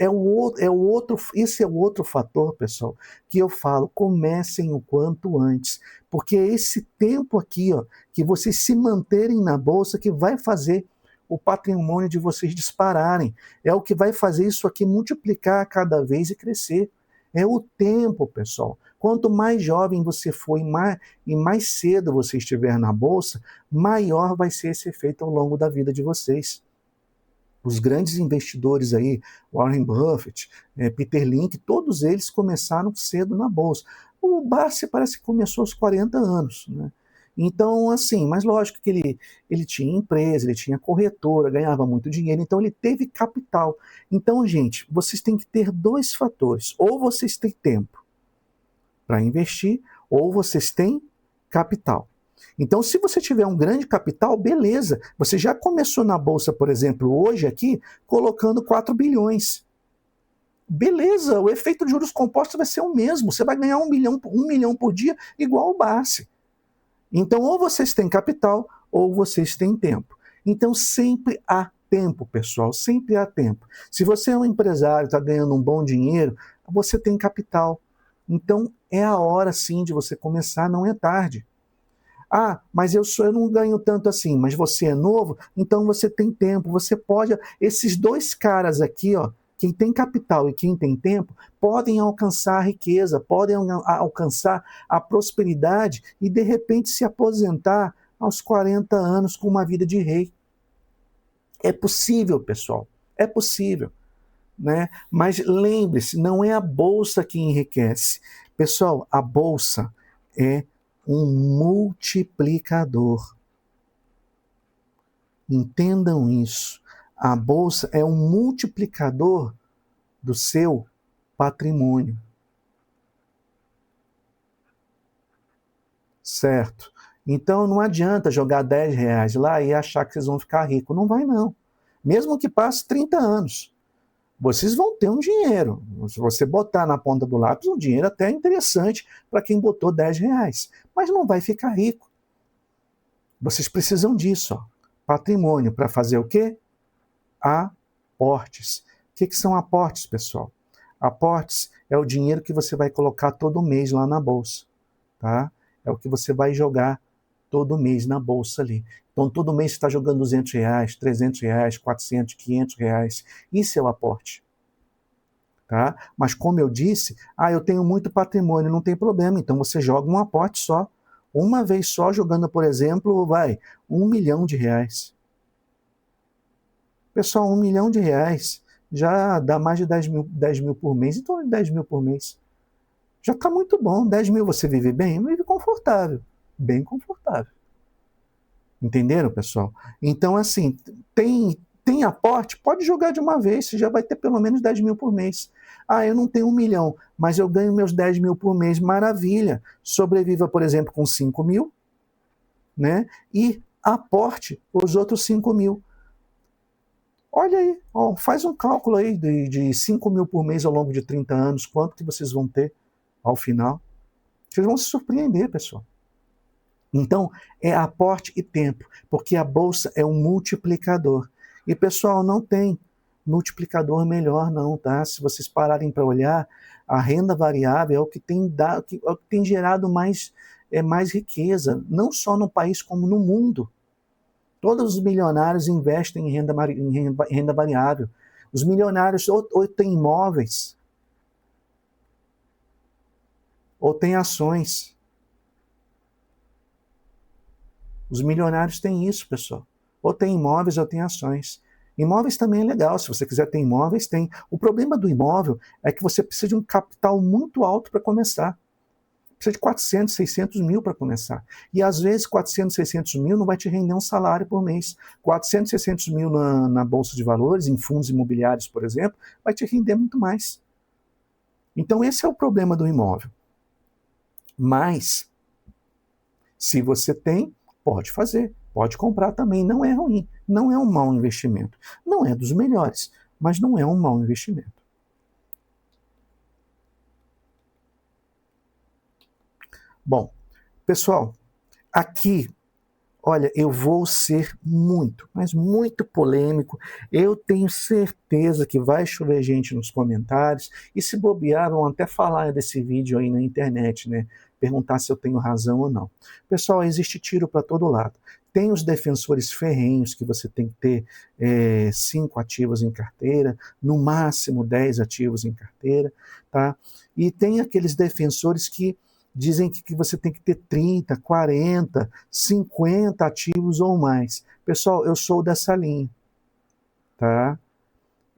A: esse é o outro fator, pessoal, que eu falo, comecem o quanto antes, porque é esse tempo aqui, ó, que vocês se manterem na bolsa, que vai fazer o patrimônio de vocês dispararem, é o que vai fazer isso aqui multiplicar a cada vez e crescer. É o tempo, pessoal. Quanto mais jovem você for e mais cedo você estiver na bolsa, maior vai ser esse efeito ao longo da vida de vocês. Os grandes investidores aí, Warren Buffett, Peter Lynch, todos eles começaram cedo na bolsa. O Barsi parece que começou aos 40 anos, né? Então, assim, mas lógico que ele tinha empresa, ele tinha corretora, ganhava muito dinheiro, então ele teve capital. Então, gente, vocês têm que ter 2 fatores. Ou vocês têm tempo para investir, ou vocês têm capital. Então, se você tiver um grande capital, beleza. Você já começou na bolsa, por exemplo, hoje aqui, colocando 4 bilhões. Beleza, o efeito de juros compostos vai ser o mesmo. Você vai ganhar 1 milhão por dia, igual o Barsi. Então, ou vocês têm capital, ou vocês têm tempo. Então, sempre há tempo, pessoal, sempre há tempo. Se você é um empresário, está ganhando um bom dinheiro, você tem capital. Então, é a hora, sim, de você começar, não é tarde. Ah, mas eu não ganho tanto assim, mas você é novo, então você tem tempo, você pode... Esses dois caras aqui, ó, quem tem capital e quem tem tempo, podem alcançar a riqueza, podem alcançar a prosperidade e, de repente, se aposentar aos 40 anos com uma vida de rei. É possível, pessoal, é possível, né? Mas lembre-se, não é a bolsa que enriquece. Pessoal, a bolsa é um multiplicador. Entendam isso. A bolsa é um multiplicador do seu patrimônio. Certo? Então não adianta jogar 10 reais lá e achar que vocês vão ficar ricos. Não vai, não. Mesmo que passe 30 anos. Vocês vão ter um dinheiro. Se você botar na ponta do lápis, um dinheiro até interessante para quem botou 10 reais. Mas não vai ficar rico. Vocês precisam disso, ó. Patrimônio para fazer o quê? Aportes. O que são aportes, pessoal? Aportes é o dinheiro que você vai colocar todo mês lá na bolsa, tá? É o que você vai jogar todo mês na bolsa ali. Então, todo mês você está jogando 200 reais, 300 reais, 400, 500 reais. Isso é o aporte. Tá? Mas como eu disse, eu tenho muito patrimônio, não tem problema. Então, você joga um aporte só. Uma vez só, jogando, por exemplo, vai, 1 milhão de reais. Pessoal, 1 milhão de reais já dá mais de 10 mil por mês, então 10 mil por mês. Já está muito bom. 10 mil você vive bem? Vive confortável. Bem confortável. Entenderam, pessoal? Então, assim, tem aporte? Pode jogar de uma vez, você já vai ter pelo menos 10 mil por mês. Ah, eu não tenho 1 milhão, mas eu ganho meus 10 mil por mês. Maravilha. Sobreviva, por exemplo, com 5 mil, né? E aporte os outros 5 mil. Olha aí, ó, faz um cálculo aí de 5 mil por mês ao longo de 30 anos, quanto que vocês vão ter ao final. Vocês vão se surpreender, pessoal. Então, é aporte e tempo, porque a bolsa é um multiplicador. E, pessoal, não tem multiplicador melhor não, tá? Se vocês pararem para olhar, a renda variável é o que tem dado, é o que tem gerado mais riqueza, não só no país como no mundo. Todos os milionários investem em renda variável. Os milionários ou têm imóveis, ou têm ações. Os milionários têm isso, pessoal. Ou tem imóveis ou tem ações. Imóveis também é legal, se você quiser ter imóveis, tem. O problema do imóvel é que você precisa de um capital muito alto para começar. Precisa de 400, 600 mil para começar. E às vezes 400, 600 mil não vai te render um salário por mês. 400, 600 mil na Bolsa de Valores, em fundos imobiliários, por exemplo, vai te render muito mais. Então esse é o problema do imóvel. Mas, se você tem, pode fazer, pode comprar também, não é ruim, não é um mau investimento. Não é dos melhores, mas não é um mau investimento. Bom, pessoal, aqui, olha, eu vou ser muito, mas muito polêmico. Eu tenho certeza que vai chover gente nos comentários, e se bobear, vão até falar desse vídeo aí na internet, né? Perguntar se eu tenho razão ou não. Pessoal, existe tiro para todo lado. Tem os defensores ferrenhos, que você tem que ter 5 ativos em carteira, no máximo 10 ativos em carteira, tá? E tem aqueles defensores que dizem que você tem que ter 30, 40, 50 ativos ou mais. Pessoal, eu sou dessa linha, tá?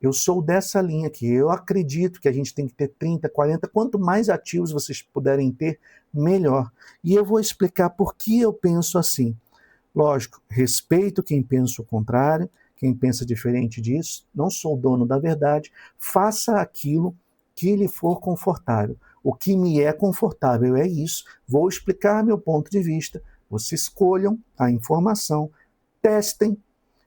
A: Eu sou dessa linha aqui. Eu acredito que a gente tem que ter 30, 40. Quanto mais ativos vocês puderem ter, melhor. E eu vou explicar por que eu penso assim. Lógico, respeito quem pensa o contrário, quem pensa diferente disso. Não sou dono da verdade. Faça aquilo que lhe for confortável. O que me é confortável é isso. Vou explicar meu ponto de vista. Vocês escolham a informação, testem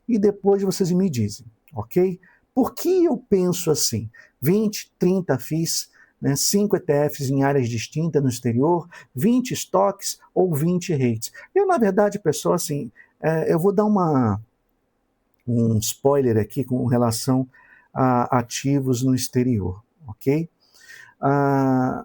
A: e depois vocês me dizem, ok? Por que eu penso assim? 20, 30 FIIs, né, 5 ETFs em áreas distintas no exterior, 20 estoques ou 20 REITs. Eu, na verdade, pessoal, assim, eu vou dar um spoiler aqui com relação a ativos no exterior, ok?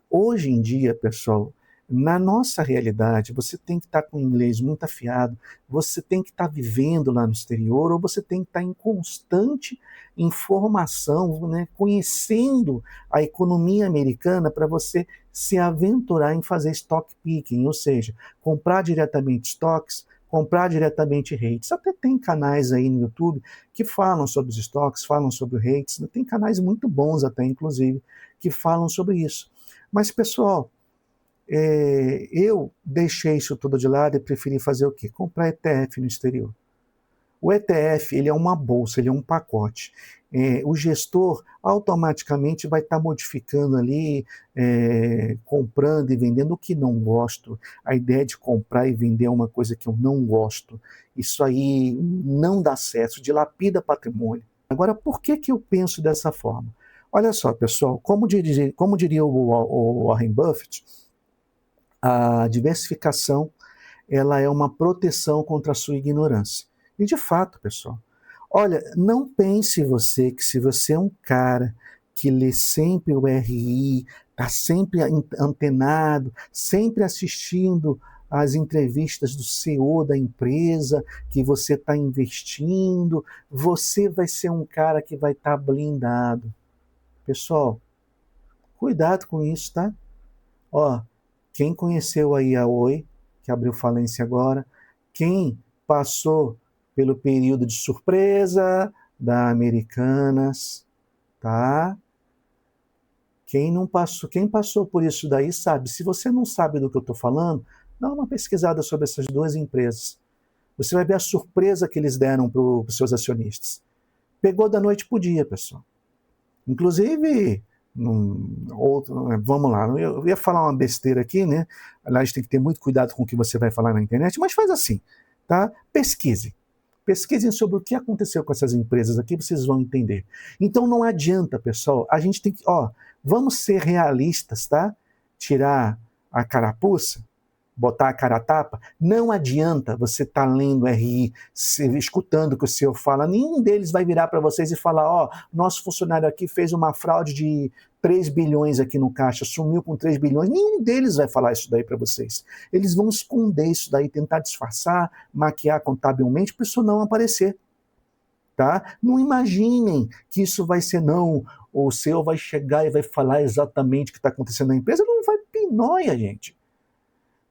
A: Hoje em dia, pessoal, Na nossa realidade, você tem que estar com o inglês muito afiado, você tem que estar vivendo lá no exterior, ou você tem que estar em constante informação, né, conhecendo a economia americana para você se aventurar em fazer stock picking, ou seja, comprar diretamente estoques, comprar diretamente rates. Até tem canais aí no YouTube que falam sobre os estoques, falam sobre o rates, tem canais muito bons até, inclusive, que falam sobre isso. Mas, pessoal, eu deixei isso tudo de lado e preferi fazer o quê? Comprar ETF no exterior. O ETF, ele é uma bolsa, ele é um pacote. O gestor automaticamente vai estar modificando ali, comprando e vendendo o que não gosto. A ideia de comprar e vender é uma coisa que eu não gosto. Isso aí não dá certo, dilapida patrimônio. Agora, por que eu penso dessa forma? Olha só, pessoal, como diria o Warren Buffett, a diversificação, ela é uma proteção contra a sua ignorância. E de fato, pessoal, olha, não pense você que se você é um cara que lê sempre o RI, está sempre antenado, sempre assistindo às entrevistas do CEO da empresa que você está investindo, você vai ser um cara que vai estar blindado. Pessoal, cuidado com isso, tá? Ó, quem conheceu aí a Oi, que abriu falência agora, quem passou pelo período de surpresa da Americanas, tá? Quem passou por isso daí sabe. Se você não sabe do que eu estou falando, dá uma pesquisada sobre essas duas empresas. Você vai ver a surpresa que eles deram para os seus acionistas. Pegou da noite para o dia, pessoal. Inclusive, vamos lá, eu ia falar uma besteira aqui, né? Aliás, tem que ter muito cuidado com o que você vai falar na internet, mas faz assim, tá? Pesquisem sobre o que aconteceu com essas empresas aqui, vocês vão entender. Então não adianta, pessoal, a gente tem que, vamos ser realistas, tá? Tirar a carapuça, botar a cara a tapa, não adianta você estar lendo RI, escutando o que o senhor fala, nenhum deles vai virar para vocês e falar, nosso funcionário aqui fez uma fraude de 3 bilhões aqui no caixa, sumiu com 3 bilhões, nenhum deles vai falar isso daí para vocês. Eles vão esconder isso daí, tentar disfarçar, maquiar contabilmente para isso não aparecer. Tá? Não imaginem que isso vai ser, não, o senhor vai chegar e vai falar exatamente o que está acontecendo na empresa, não vai pinóia, gente.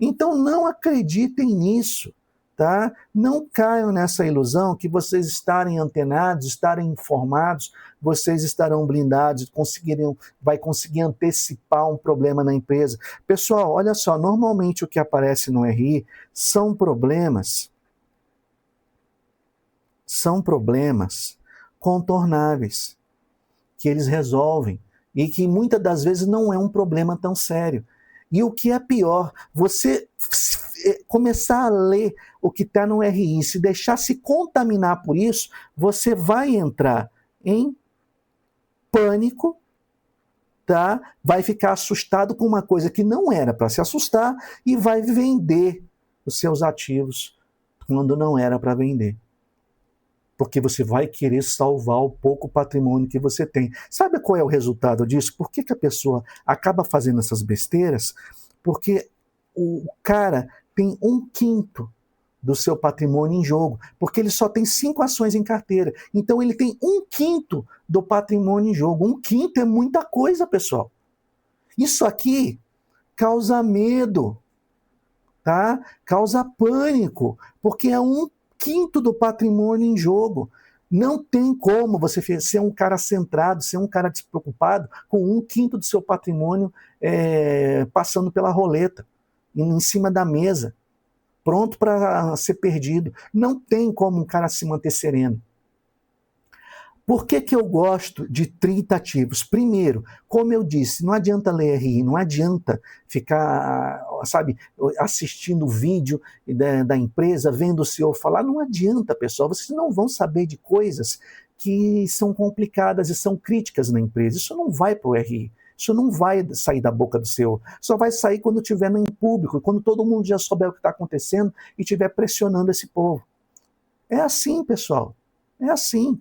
A: Então não acreditem nisso, tá? Não caiam nessa ilusão que vocês estarem antenados, estarem informados, vocês estarão blindados, vai conseguir antecipar um problema na empresa. Pessoal, olha só, normalmente o que aparece no RI são problemas contornáveis, que eles resolvem, e que muitas das vezes não é um problema tão sério. E o que é pior, você começar a ler o que está no RI, se deixar se contaminar por isso, você vai entrar em pânico, tá? Vai ficar assustado com uma coisa que não era para se assustar e vai vender os seus ativos quando não era para vender. Porque você vai querer salvar o pouco patrimônio que você tem. Sabe qual é o resultado disso? Por que a pessoa acaba fazendo essas besteiras? Porque o cara tem 1/5 do seu patrimônio em jogo, porque ele só tem 5 ações em carteira. Então ele tem 1/5 do patrimônio em jogo. 1/5 é muita coisa, pessoal. Isso aqui causa medo, tá? Causa pânico, porque é 1/5 do patrimônio em jogo. Não tem como você ser um cara centrado, ser um cara despreocupado com 1/5 do seu patrimônio passando pela roleta, em cima da mesa, pronto para ser perdido. Não tem como um cara se manter sereno. Por que eu gosto de 30 ativos? Primeiro, como eu disse, não adianta ler RI, não adianta ficar, sabe, assistindo o vídeo da empresa, vendo o CEO falar, não adianta, pessoal, vocês não vão saber de coisas que são complicadas e são críticas na empresa. Isso não vai para o RI, isso não vai sair da boca do CEO, só vai sair quando estiver em público, quando todo mundo já souber o que está acontecendo e estiver pressionando esse povo. É assim, pessoal, é assim.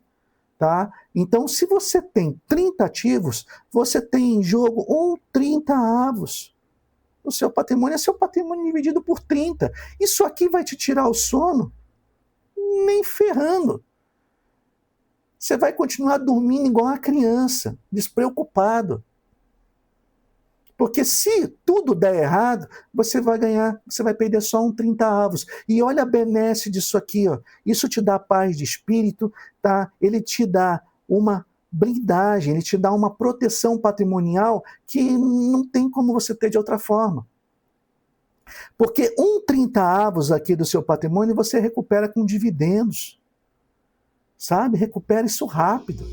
A: Tá? Então, se você tem 30 ativos, você tem em jogo 30 avos. o seu patrimônio é seu patrimônio dividido por 30. Isso aqui vai te tirar o sono? Nem ferrando. Você vai continuar dormindo igual uma criança, despreocupado. Porque se tudo der errado, você vai ganhar, você vai perder só um 30 avos. E olha a benesse disso aqui, ó. Isso te dá paz de espírito, tá? Ele te dá uma blindagem, ele te dá uma proteção patrimonial que não tem como você ter de outra forma. Porque um 30 avos aqui do seu patrimônio você recupera com dividendos. Sabe? Recupera isso rápido.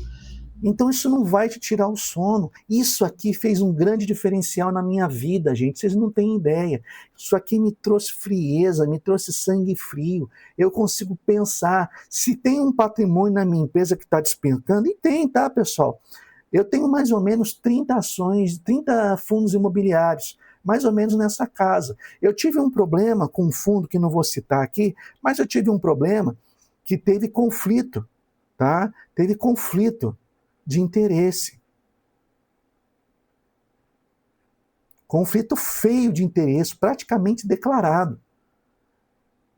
A: Então isso não vai te tirar o sono. Isso aqui fez um grande diferencial na minha vida, gente. Vocês não têm ideia. Isso aqui me trouxe frieza, me trouxe sangue frio. Eu consigo pensar. Se tem um patrimônio na minha empresa que está despencando, e tem, tá, pessoal? Eu tenho mais ou menos 30 ações, 30 fundos imobiliários, mais ou menos nessa casa. Eu tive um problema com um fundo que não vou citar aqui, mas eu tive um problema que teve conflito, tá? Teve conflito de interesse. Conflito feio de interesse, praticamente declarado.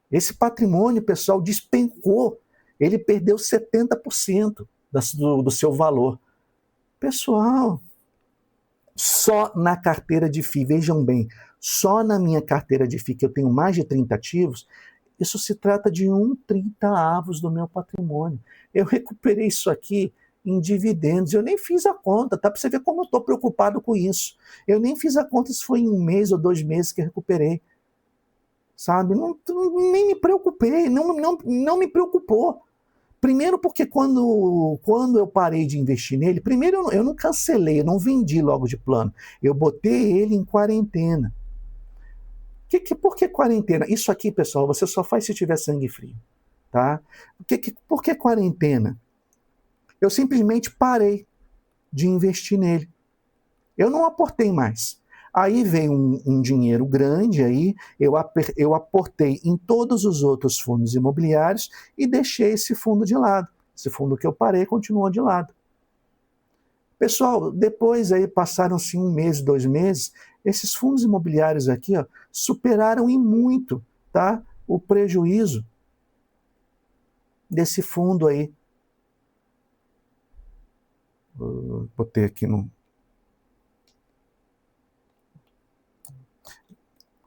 A: Esse patrimônio, pessoal, despencou. Ele perdeu 70% do seu valor. Pessoal, só na carteira de FII, vejam bem, só na minha carteira de FII, que eu tenho mais de 30 ativos, isso se trata de 30 avos do meu patrimônio. Eu recuperei isso aqui em dividendos. Eu nem fiz a conta, tá? Para você ver como eu estou preocupado com isso. Eu nem fiz a conta se foi em 1 mês ou 2 meses que eu recuperei. Sabe? Nem me preocupei, não me preocupou. Primeiro porque quando eu parei de investir nele, primeiro eu não cancelei, eu não vendi logo de plano. Eu botei ele em quarentena. Por que quarentena? Isso aqui, pessoal, você só faz se tiver sangue frio. Tá? Por que quarentena? Eu simplesmente parei de investir nele. Eu não aportei mais. Aí veio um dinheiro grande, aí eu aportei em todos os outros fundos imobiliários e deixei esse fundo de lado. Esse fundo que eu parei continuou de lado. Pessoal, depois aí passaram-se 1 mês, 2 meses, esses fundos imobiliários aqui, ó, superaram em muito, tá, o prejuízo desse fundo aí. Botei aqui no...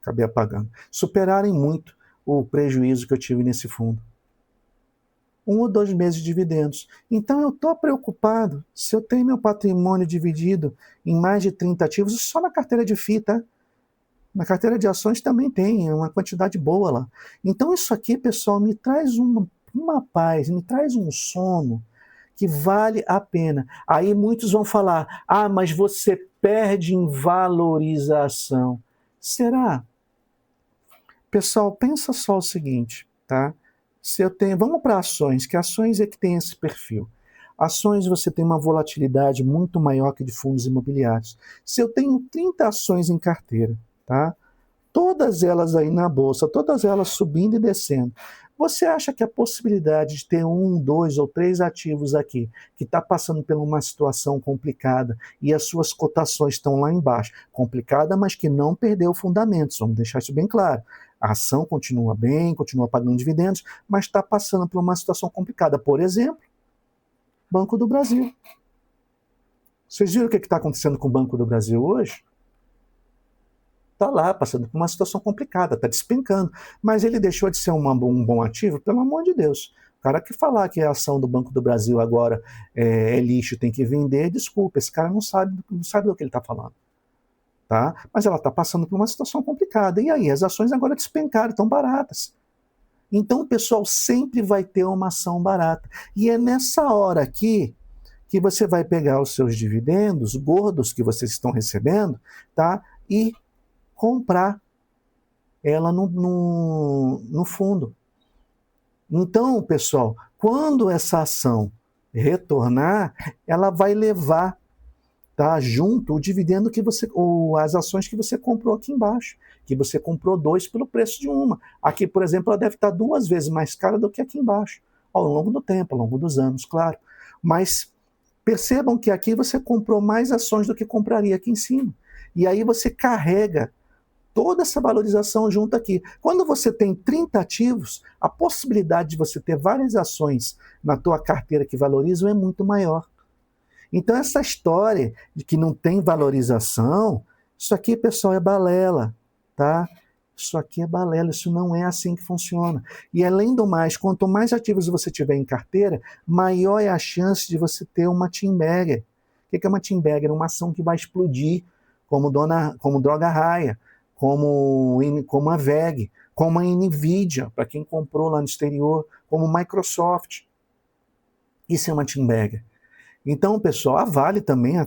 A: Acabei apagando. Superaram muito o prejuízo que eu tive nesse fundo. 1 ou 2 meses de dividendos. Então eu estou preocupado se eu tenho meu patrimônio dividido em mais de 30 ativos, só na carteira de FII, tá? Na carteira de ações também tem uma quantidade boa lá. Então isso aqui, pessoal, me traz uma paz, me traz um sono que vale a pena. Aí muitos vão falar, mas você perde em valorização. Será? Pessoal, pensa só o seguinte, tá? Se eu tenho, vamos para ações, que ações é que tem esse perfil. Ações você tem uma volatilidade muito maior que de fundos imobiliários. Se eu tenho 30 ações em carteira, tá? Todas elas aí na bolsa, todas elas subindo e descendo. Você acha que a possibilidade de ter 1, 2 ou 3 ativos aqui, que está passando por uma situação complicada e as suas cotações estão lá embaixo, complicada, mas que não perdeu fundamentos, vamos deixar isso bem claro. A ação continua bem, continua pagando dividendos, mas está passando por uma situação complicada. Por exemplo, Banco do Brasil. Vocês viram o que está acontecendo com o Banco do Brasil hoje? Está lá, passando por uma situação complicada, está despencando. Mas ele deixou de ser um bom ativo? Pelo amor de Deus. O cara que falar que a ação do Banco do Brasil agora é lixo, tem que vender, desculpa, esse cara não sabe do que ele está falando. Tá? Mas ela está passando por uma situação complicada. E aí, as ações agora despencaram, estão baratas. Então, o pessoal sempre vai ter uma ação barata. E é nessa hora aqui que você vai pegar os seus dividendos gordos que vocês estão recebendo, tá? E comprar ela no fundo. Então, pessoal, quando essa ação retornar, ela vai levar, tá, junto o dividendo que você, ou as ações que você comprou aqui embaixo, que você comprou 2 pelo preço de uma. Aqui, por exemplo, ela deve estar 2 vezes mais cara do que aqui embaixo, ao longo do tempo, ao longo dos anos, claro. Mas percebam que aqui você comprou mais ações do que compraria aqui em cima. E aí você carrega toda essa valorização junto aqui. Quando você tem 30 ativos, a possibilidade de você ter várias ações na tua carteira que valorizam é muito maior. Então essa história de que não tem valorização, isso aqui, pessoal, é balela, tá? Isso aqui é balela, isso não é assim que funciona. E além do mais, quanto mais ativos você tiver em carteira, maior é a chance de você ter uma team bagger. O que é uma team bagger? Uma ação que vai explodir, como Droga Raia, como a VEG, como a NVIDIA, para quem comprou lá no exterior, como Microsoft. Isso é uma team bagger. Então, pessoal, a Vale também, é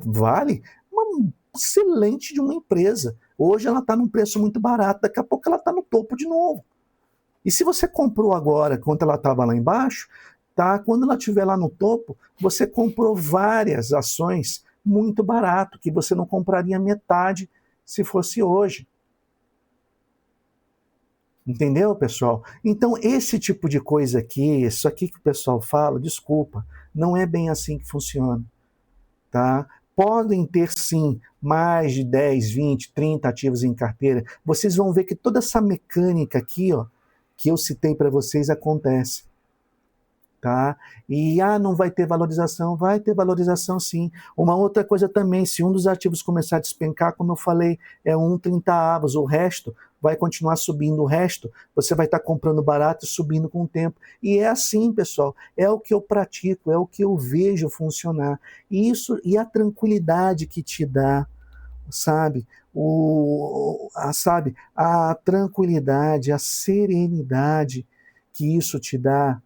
A: uma excelente de uma empresa. Hoje ela está num preço muito barato, daqui a pouco ela está no topo de novo. E se você comprou agora, quando ela estava lá embaixo, tá? Quando ela estiver lá no topo, você comprou várias ações muito barato, que você não compraria metade se fosse hoje. Entendeu, pessoal? Então, esse tipo de coisa aqui, isso aqui que o pessoal fala, desculpa, não é bem assim que funciona, tá? Podem ter, sim, mais de 10, 20, 30 ativos em carteira. Vocês vão ver que toda essa mecânica aqui, ó, que eu citei para vocês, acontece. Tá? E não vai ter valorização, vai ter valorização sim. Uma outra coisa também, se um dos ativos começar a despencar, como eu falei, é 1/30, o resto vai continuar subindo, o resto você vai estar comprando barato e subindo com o tempo. E é assim, pessoal, é o que eu pratico, é o que eu vejo funcionar. E a tranquilidade que te dá, sabe? A tranquilidade, a serenidade que isso te dá,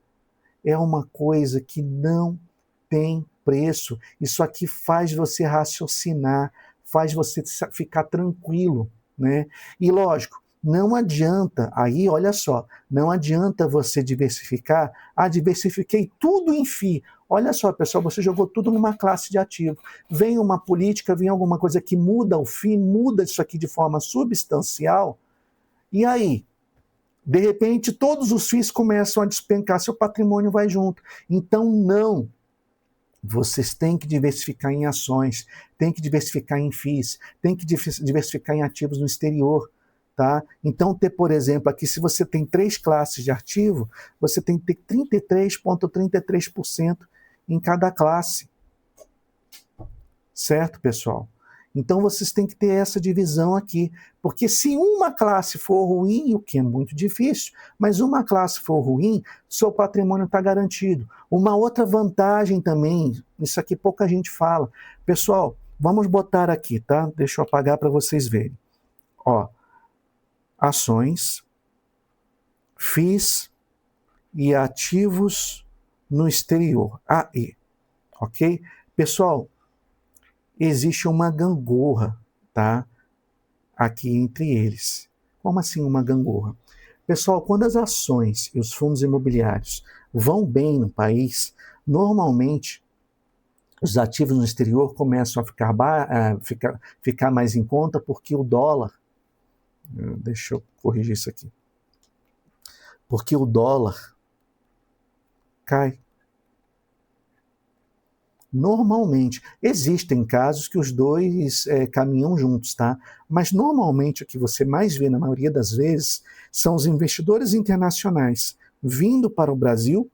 A: é uma coisa que não tem preço. Isso aqui faz você raciocinar, faz você ficar tranquilo, né? E lógico, não adianta, aí olha só, não adianta você diversificar, diversifiquei tudo em FI. Olha só, pessoal, você jogou tudo numa classe de ativo. Vem uma política, vem alguma coisa que muda o FI, muda isso aqui de forma substancial, e aí? De repente, todos os FIIs começam a despencar, seu patrimônio vai junto. Então, não. Vocês têm que diversificar em ações, têm que diversificar em FIIs, têm que diversificar em ativos no exterior. Tá? Então, por exemplo, aqui, se você tem 3 classes de ativo, você tem que ter 33,33% em cada classe. Certo, pessoal? Então vocês têm que ter essa divisão aqui, porque se uma classe for ruim, o que é muito difícil, mas uma classe for ruim, seu patrimônio está garantido. Uma outra vantagem também, isso aqui pouca gente fala. Pessoal, vamos botar aqui, tá? Deixa eu apagar para vocês verem. Ó, ações, FIIs e ativos no exterior, AE, ok? Pessoal, existe uma gangorra, tá? Aqui entre eles. Como assim uma gangorra? Pessoal, quando as ações e os fundos imobiliários vão bem no país, normalmente os ativos no exterior começam a ficar mais em conta porque o dólar, deixa eu corrigir isso aqui, porque o dólar cai. Normalmente, existem casos que os dois caminham juntos, tá? Mas normalmente o que você mais vê na maioria das vezes são os investidores internacionais vindo para o Brasil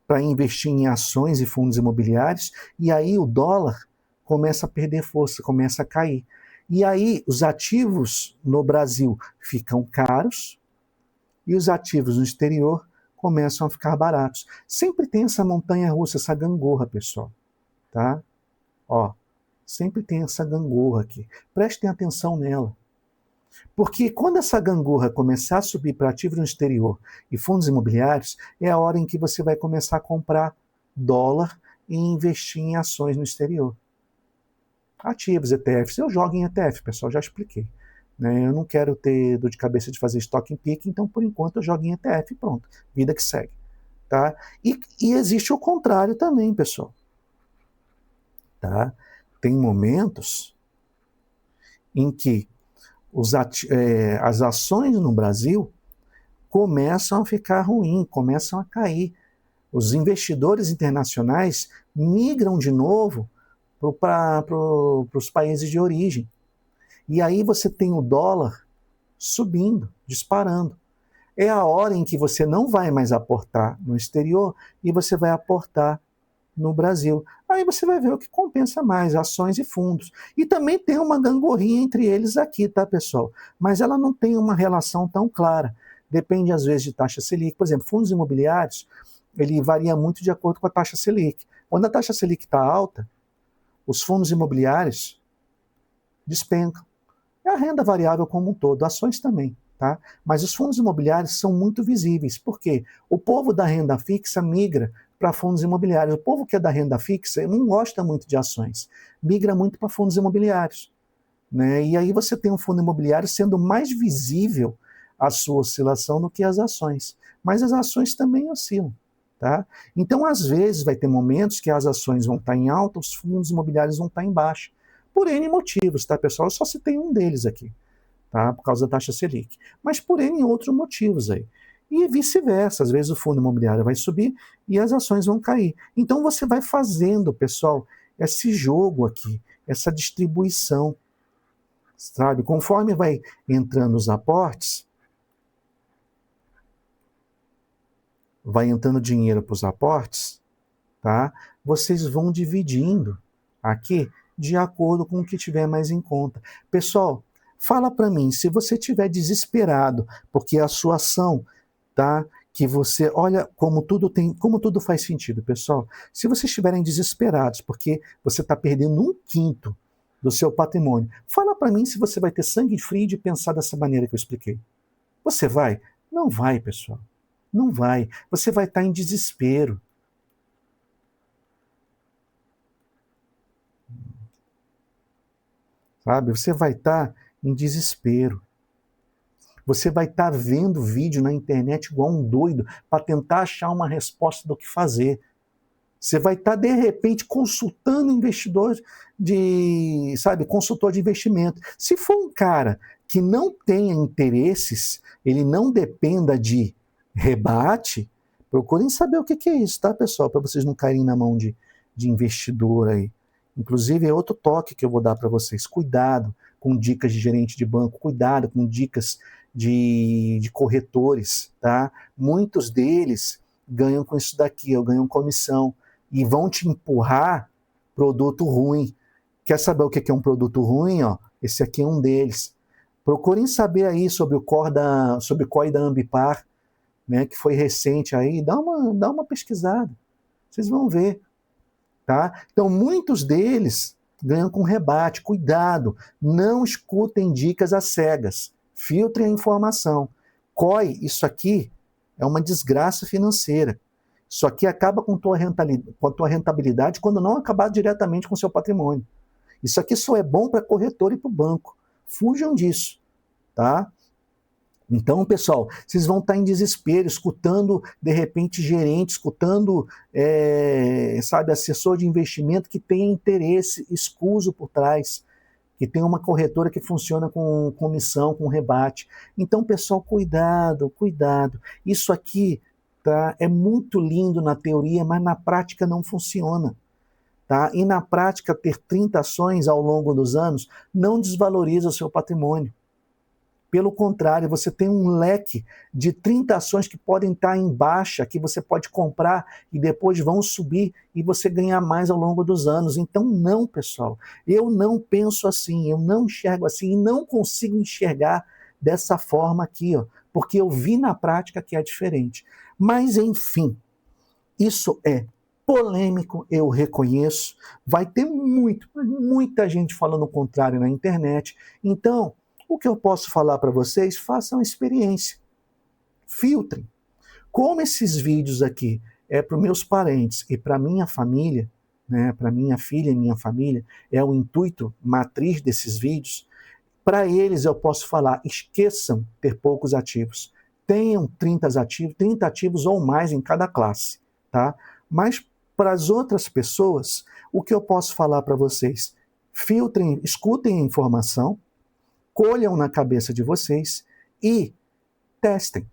A: para investir em ações e fundos imobiliários, e aí o dólar começa a perder força, começa a cair. E aí os ativos no Brasil ficam caros e os ativos no exterior começam a ficar baratos. Sempre tem essa montanha-russa, essa gangorra, pessoal. Tá? Ó, sempre tem essa gangorra aqui. Prestem atenção nela. Porque quando essa gangorra começar a subir para ativos no exterior e fundos imobiliários, é a hora em que você vai começar a comprar dólar e investir em ações no exterior. Ativos, ETFs. Eu jogo em ETF, pessoal, já expliquei. Eu não quero ter dor de cabeça de fazer estoque em pique, então por enquanto eu jogo em ETF e pronto, vida que segue. Tá? E existe o contrário também, pessoal. Tá? Tem momentos em que as ações no Brasil começam a ficar ruins, começam a cair. Os investidores internacionais migram de novo para os países de origem. E aí você tem o dólar subindo, disparando. É a hora em que você não vai mais aportar no exterior e você vai aportar no Brasil. Aí você vai ver o que compensa mais, ações e fundos. E também tem uma gangorrinha entre eles aqui, tá, pessoal? Mas ela não tem uma relação tão clara. Depende, às vezes, de taxa Selic. Por exemplo, fundos imobiliários, ele varia muito de acordo com a taxa Selic. Quando a taxa Selic está alta, os fundos imobiliários despencam. É a renda variável como um todo, ações também. Tá? Mas os fundos imobiliários são muito visíveis. Por quê? O povo da renda fixa migra para fundos imobiliários. O povo que é da renda fixa não gosta muito de ações, migra muito para fundos imobiliários. Né? E aí você tem um fundo imobiliário sendo mais visível a sua oscilação do que as ações. Mas as ações também oscilam. Tá? Então, às vezes, vai ter momentos que as ações vão estar em alta, os fundos imobiliários vão estar em baixa. Por N motivos, tá, pessoal? Eu só citei um deles aqui. Tá? Por causa da taxa Selic. Mas por N outros motivos aí. E vice-versa, às vezes o fundo imobiliário vai subir e as ações vão cair. Então você vai fazendo, pessoal, esse jogo aqui, essa distribuição, sabe? Conforme vai entrando os aportes, vai entrando dinheiro para os aportes, tá? Vocês vão dividindo aqui de acordo com o que tiver mais em conta. Pessoal, fala para mim, se você estiver desesperado, porque a sua ação, tá? Que você, olha como tudo faz sentido, pessoal. Se vocês estiverem desesperados, porque você está perdendo 1/5 do seu patrimônio, fala para mim se você vai ter sangue frio de pensar dessa maneira que eu expliquei. Você vai? Não vai, pessoal. Não vai. Você vai estar em desespero. Sabe? Você vai estar em desespero. Você vai estar vendo vídeo na internet igual um doido para tentar achar uma resposta do que fazer. Você vai estar, de repente, consultando investidor consultor de investimento. Se for um cara que não tenha interesses, ele não dependa de rebate, procurem saber o que é isso, tá, pessoal? Para vocês não caírem na mão de investidor aí. Inclusive, é outro toque que eu vou dar para vocês. Cuidado com dicas de gerente de banco, cuidado com dicas de corretores, tá? Muitos deles ganham com isso daqui, ganham comissão e vão te empurrar produto ruim. Quer saber o que é um produto ruim? Ó, esse aqui é um deles. Procurem saber aí sobre o COR da Ambipar, né, que foi recente aí, dá uma pesquisada. Vocês vão ver. Tá? Então, muitos deles ganham com rebate. Cuidado, não escutem dicas às cegas. Filtrem a informação. COI, isso aqui é uma desgraça financeira. Isso aqui acaba com a tua rentabilidade quando não acabar diretamente com o seu patrimônio. Isso aqui só é bom para corretor e para o banco. Fujam disso. Tá? Então, pessoal, vocês vão estar em desespero, escutando, de repente, gerente, escutando, assessor de investimento que tem interesse escuso por trás, que tem uma corretora que funciona com comissão, com rebate. Então, pessoal, cuidado, cuidado. Isso aqui, tá, é muito lindo na teoria, mas na prática não funciona. Tá? E na prática, ter 30 ações ao longo dos anos não desvaloriza o seu patrimônio. Pelo contrário, você tem um leque de 30 ações que podem estar em baixa, que você pode comprar e depois vão subir e você ganhar mais ao longo dos anos. Então, não, pessoal. Eu não penso assim, eu não enxergo assim e não consigo enxergar dessa forma aqui, ó, porque eu vi na prática que é diferente. Mas, enfim, isso é polêmico, eu reconheço. Vai ter muita gente falando o contrário na internet. Então, o que eu posso falar para vocês? Façam experiência. Filtrem. Como esses vídeos aqui é para os meus parentes e para minha família, né, para minha filha e minha família, é o intuito matriz desses vídeos, para eles eu posso falar, esqueçam ter poucos ativos. Tenham 30 ativos ou mais em cada classe. Tá? Mas para as outras pessoas, o que eu posso falar para vocês? Filtrem, escutem a informação, colham na cabeça de vocês e testem.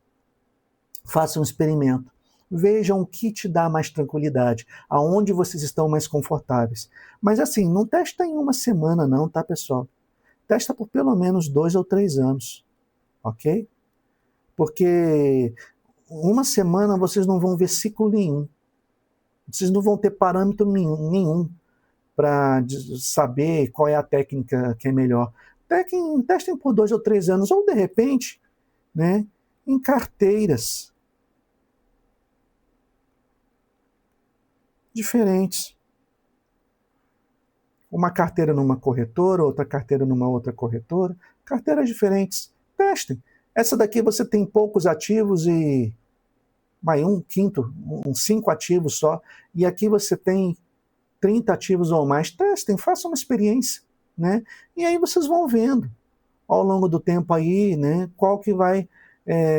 A: Façam um experimento. Vejam o que te dá mais tranquilidade, aonde vocês estão mais confortáveis. Mas assim, não testa em uma semana não, tá, pessoal? testa por pelo menos 2 ou 3 anos, ok? Porque uma semana vocês não vão ver ciclo nenhum. Vocês não vão ter parâmetro nenhum para saber qual é a técnica que é melhor. Testem por 2 ou 3 anos, ou de repente, né, em carteiras diferentes. Uma carteira numa corretora, outra carteira numa outra corretora, carteiras diferentes. Testem. Essa daqui você tem poucos ativos e vai um quinto, uns 5 ativos só, e aqui você tem 30 ativos ou mais. Testem, façam uma experiência, né? E aí vocês vão vendo ao longo do tempo aí, né, qual que vai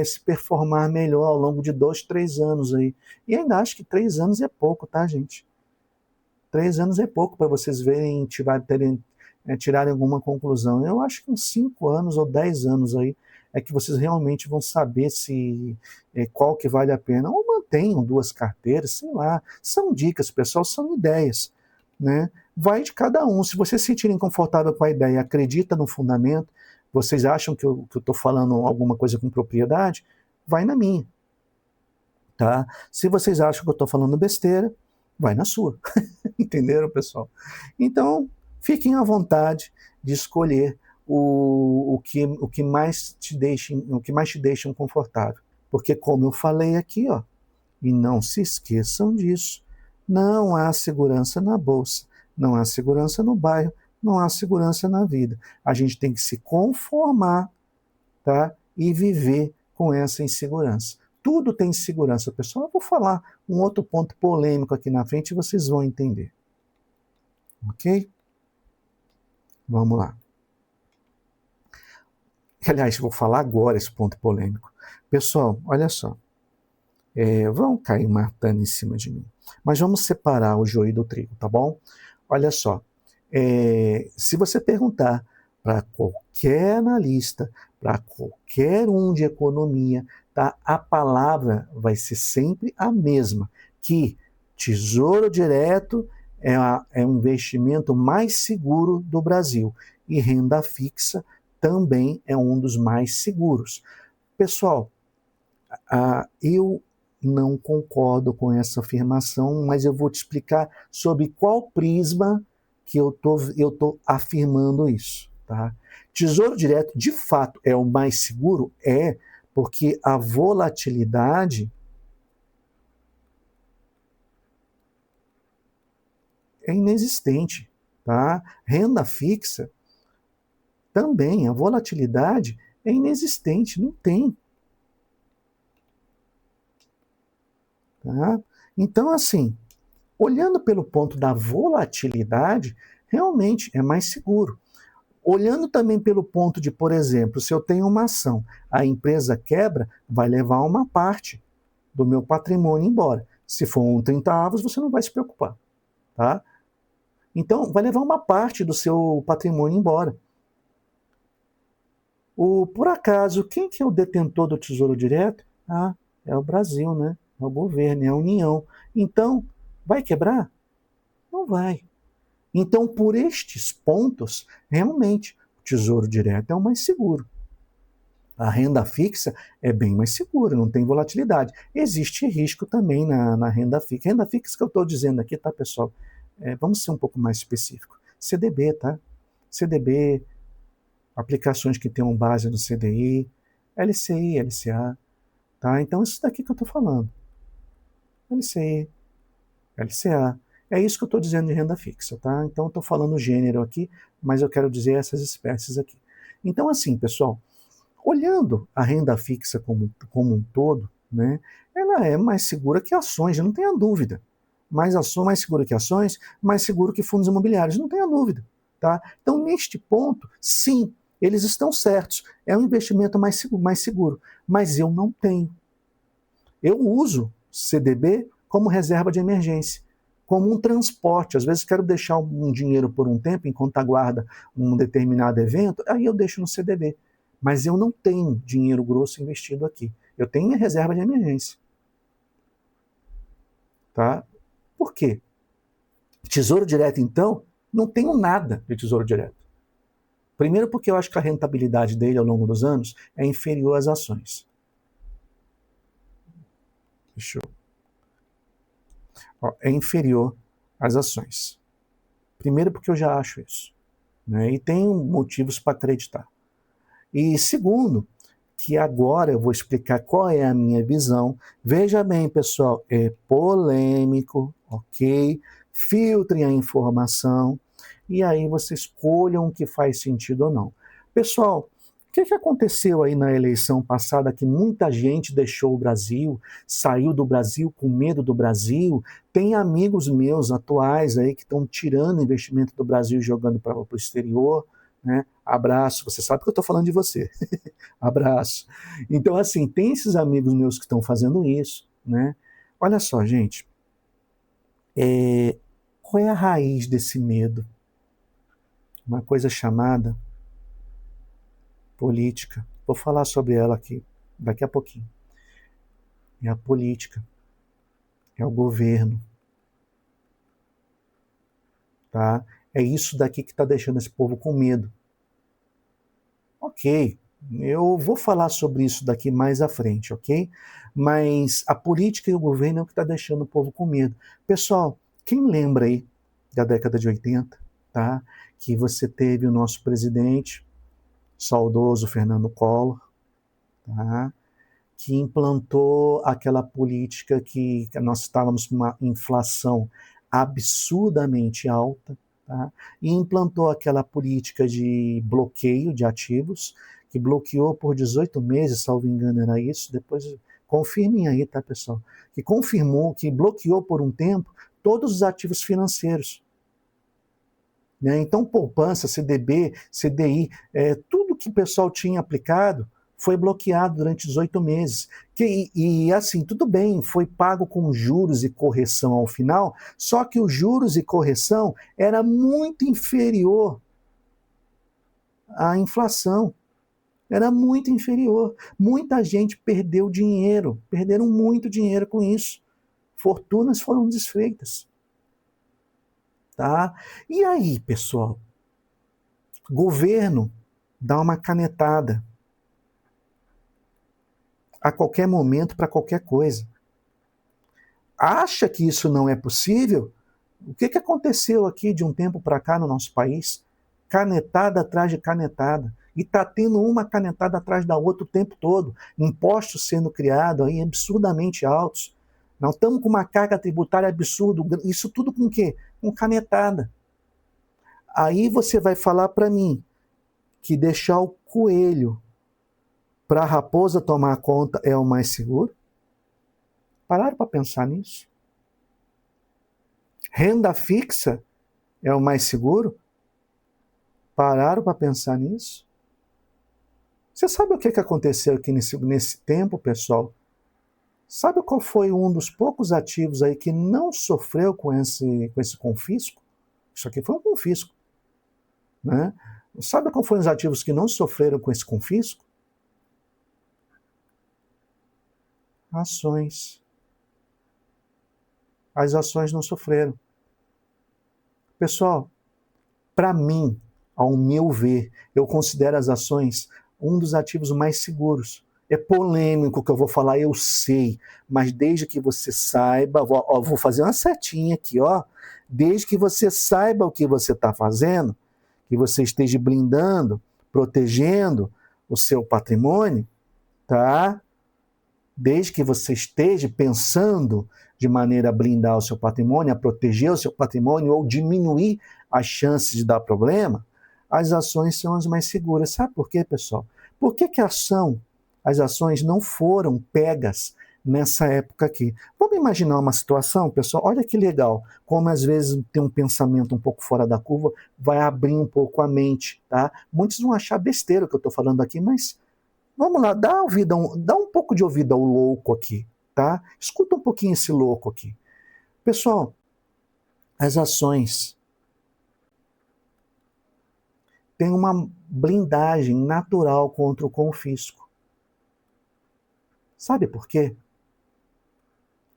A: se performar melhor ao longo de 2, 3 anos aí. E ainda acho que 3 anos é pouco, tá, gente? 3 anos é pouco para vocês verem, tirarem alguma conclusão. Eu acho que uns 5 anos ou 10 anos aí é que vocês realmente vão saber se qual que vale a pena. Ou mantenham 2 carteiras, sei lá. São dicas, pessoal, são ideias, né? Vai de cada um. Se vocês se sentirem confortável com a ideia, acredita no fundamento, vocês acham que eu estou falando alguma coisa com propriedade, vai na minha. Tá? Se vocês acham que eu estou falando besteira, vai na sua. Entenderam, pessoal? Então, fiquem à vontade de escolher o que mais te deixam confortável. Porque, como eu falei aqui, ó, e não se esqueçam disso, não há segurança na bolsa, não há segurança no bairro, não há segurança na vida. A gente tem que se conformar, tá? E viver com essa insegurança. Tudo tem segurança, pessoal. Eu vou falar um outro ponto polêmico aqui na frente e vocês vão entender. Ok? Vamos lá. Aliás, vou falar agora esse ponto polêmico. Pessoal, olha só. Vão cair matando em cima de mim. Mas vamos separar o joio do trigo, tá bom? Olha só. Se você perguntar para qualquer analista, para qualquer um de economia, tá? A palavra vai ser sempre a mesma, que Tesouro Direto é o investimento mais seguro do Brasil e renda fixa também é um dos mais seguros. Pessoal, eu não concordo com essa afirmação, mas eu vou te explicar sobre qual prisma que eu tô afirmando isso. Tá? Tesouro Direto, de fato, é o mais seguro? É, porque a volatilidade é inexistente. Tá? Renda fixa, também, a volatilidade é inexistente, não tem. Tá? Então, assim, olhando pelo ponto da volatilidade, realmente é mais seguro. Olhando também pelo ponto de, por exemplo, se eu tenho uma ação, a empresa quebra, vai levar uma parte do meu patrimônio embora. Se for 30 avos, você não vai se preocupar. Tá? Então, vai levar uma parte do seu patrimônio embora. Por acaso, quem que é o detentor do Tesouro Direto? É o Brasil, né? É o governo, é a União. Então, vai quebrar? Não vai. Então, por estes pontos, realmente, o Tesouro Direto é o mais seguro. A renda fixa é bem mais segura, não tem volatilidade. Existe risco também na renda fixa. Renda fixa que eu estou dizendo aqui, tá, pessoal? Vamos ser um pouco mais específico. CDB, tá? CDB, aplicações que tenham base no CDI, LCI, LCA, tá? Então, isso daqui que eu estou falando. LCI, LCA. É isso que eu estou dizendo de renda fixa, tá? Então, eu estou falando o gênero aqui, mas eu quero dizer essas espécies aqui. Então, assim, pessoal, olhando a renda fixa como um todo, né, ela é mais segura que ações, não tenha dúvida. Mais segura que ações, mais seguro que fundos imobiliários, não tenha dúvida. Tá? Então, neste ponto, sim, eles estão certos. É um investimento mais seguro. Mas eu não tenho. Eu uso CDB como reserva de emergência, como um transporte. Às vezes quero deixar um dinheiro por um tempo, enquanto aguarda um determinado evento, aí eu deixo no CDB. Mas eu não tenho dinheiro grosso investido aqui. Eu tenho minha reserva de emergência. Tá? Por quê? Tesouro Direto, então, não tenho nada de Tesouro Direto. Primeiro porque eu acho que a rentabilidade dele ao longo dos anos é inferior às ações. Deixa eu... Ó, é inferior às ações. Primeiro porque eu já acho isso, né? E tenho motivos para acreditar. E segundo, que agora eu vou explicar qual é a minha visão. Veja bem, pessoal, é polêmico, ok? Filtrem a informação e aí vocês escolham o que faz sentido ou não. Pessoal, o que aconteceu aí na eleição passada que muita gente deixou o Brasil, saiu do Brasil com medo do Brasil? Tem amigos meus atuais aí que estão tirando investimento do Brasil e jogando para o exterior, né? Abraço, você sabe que eu estou falando de você. Abraço. Então, assim, tem esses amigos meus que estão fazendo isso, né? Olha só, gente, qual é a raiz desse medo? Uma coisa chamada política. Vou falar sobre ela aqui daqui a pouquinho. É a política, é o governo, tá? É isso daqui que está deixando esse povo com medo. Ok, eu vou falar sobre isso daqui mais à frente, ok? Mas a política e o governo é o que está deixando o povo com medo. Pessoal, quem lembra aí da década de 80, tá? Que você teve o nosso presidente, saudoso Fernando Collor, tá? Que implantou aquela política que nós estávamos com uma inflação absurdamente alta, tá? E implantou aquela política de bloqueio de ativos, que bloqueou por 18 meses, salvo engano era isso, depois confirmem aí, tá, pessoal? Que confirmou, que bloqueou por um tempo todos os ativos financeiros. Né? Então, poupança, CDB, CDI, tudo que o pessoal tinha aplicado foi bloqueado durante 18 meses. E assim, tudo bem, foi pago com juros e correção ao final, só que os juros e correção era muito inferior à inflação. Era muito inferior. Muita gente perdeu dinheiro, perderam muito dinheiro com isso. Fortunas foram desfeitas. Tá? E aí, pessoal? Governo dá uma canetada a qualquer momento para qualquer coisa. Acha que isso não é possível? O que aconteceu aqui de um tempo para cá no nosso país? Canetada atrás de canetada. E está tendo uma canetada atrás da outra o tempo todo. Impostos sendo criados aí absurdamente altos. Nós estamos com uma carga tributária absurda. Isso tudo com o quê? Com canetada. Aí você vai falar para mim que deixar o coelho para a raposa tomar conta é o mais seguro? Pararam para pensar nisso? Renda fixa é o mais seguro? Pararam para pensar nisso? Você sabe o que aconteceu aqui nesse tempo, pessoal? Sabe qual foi um dos poucos ativos aí que não sofreu com esse confisco? Isso aqui foi um confisco. Né? Sabe qual foram os ativos que não sofreram com esse confisco? Ações. As ações não sofreram. Pessoal, para mim, ao meu ver, eu considero as ações um dos ativos mais seguros. É polêmico o que eu vou falar, eu sei, mas desde que você saiba, vou fazer uma setinha aqui, ó. Desde que você saiba o que você está fazendo, que você esteja blindando, protegendo o seu patrimônio, tá? Desde que você esteja pensando de maneira a blindar o seu patrimônio, a proteger o seu patrimônio ou diminuir as chances de dar problema, as ações são as mais seguras. Sabe por quê, pessoal? Por que as ações não foram pegas nessa época aqui? Vamos imaginar uma situação, pessoal? Olha que legal, como às vezes tem um pensamento um pouco fora da curva, vai abrir um pouco a mente, tá? Muitos vão achar besteira o que eu estou falando aqui, mas vamos lá, dá um pouco de ouvido ao louco aqui, tá? Escuta um pouquinho esse louco aqui. Pessoal, as ações têm uma blindagem natural contra o confisco. Sabe por quê?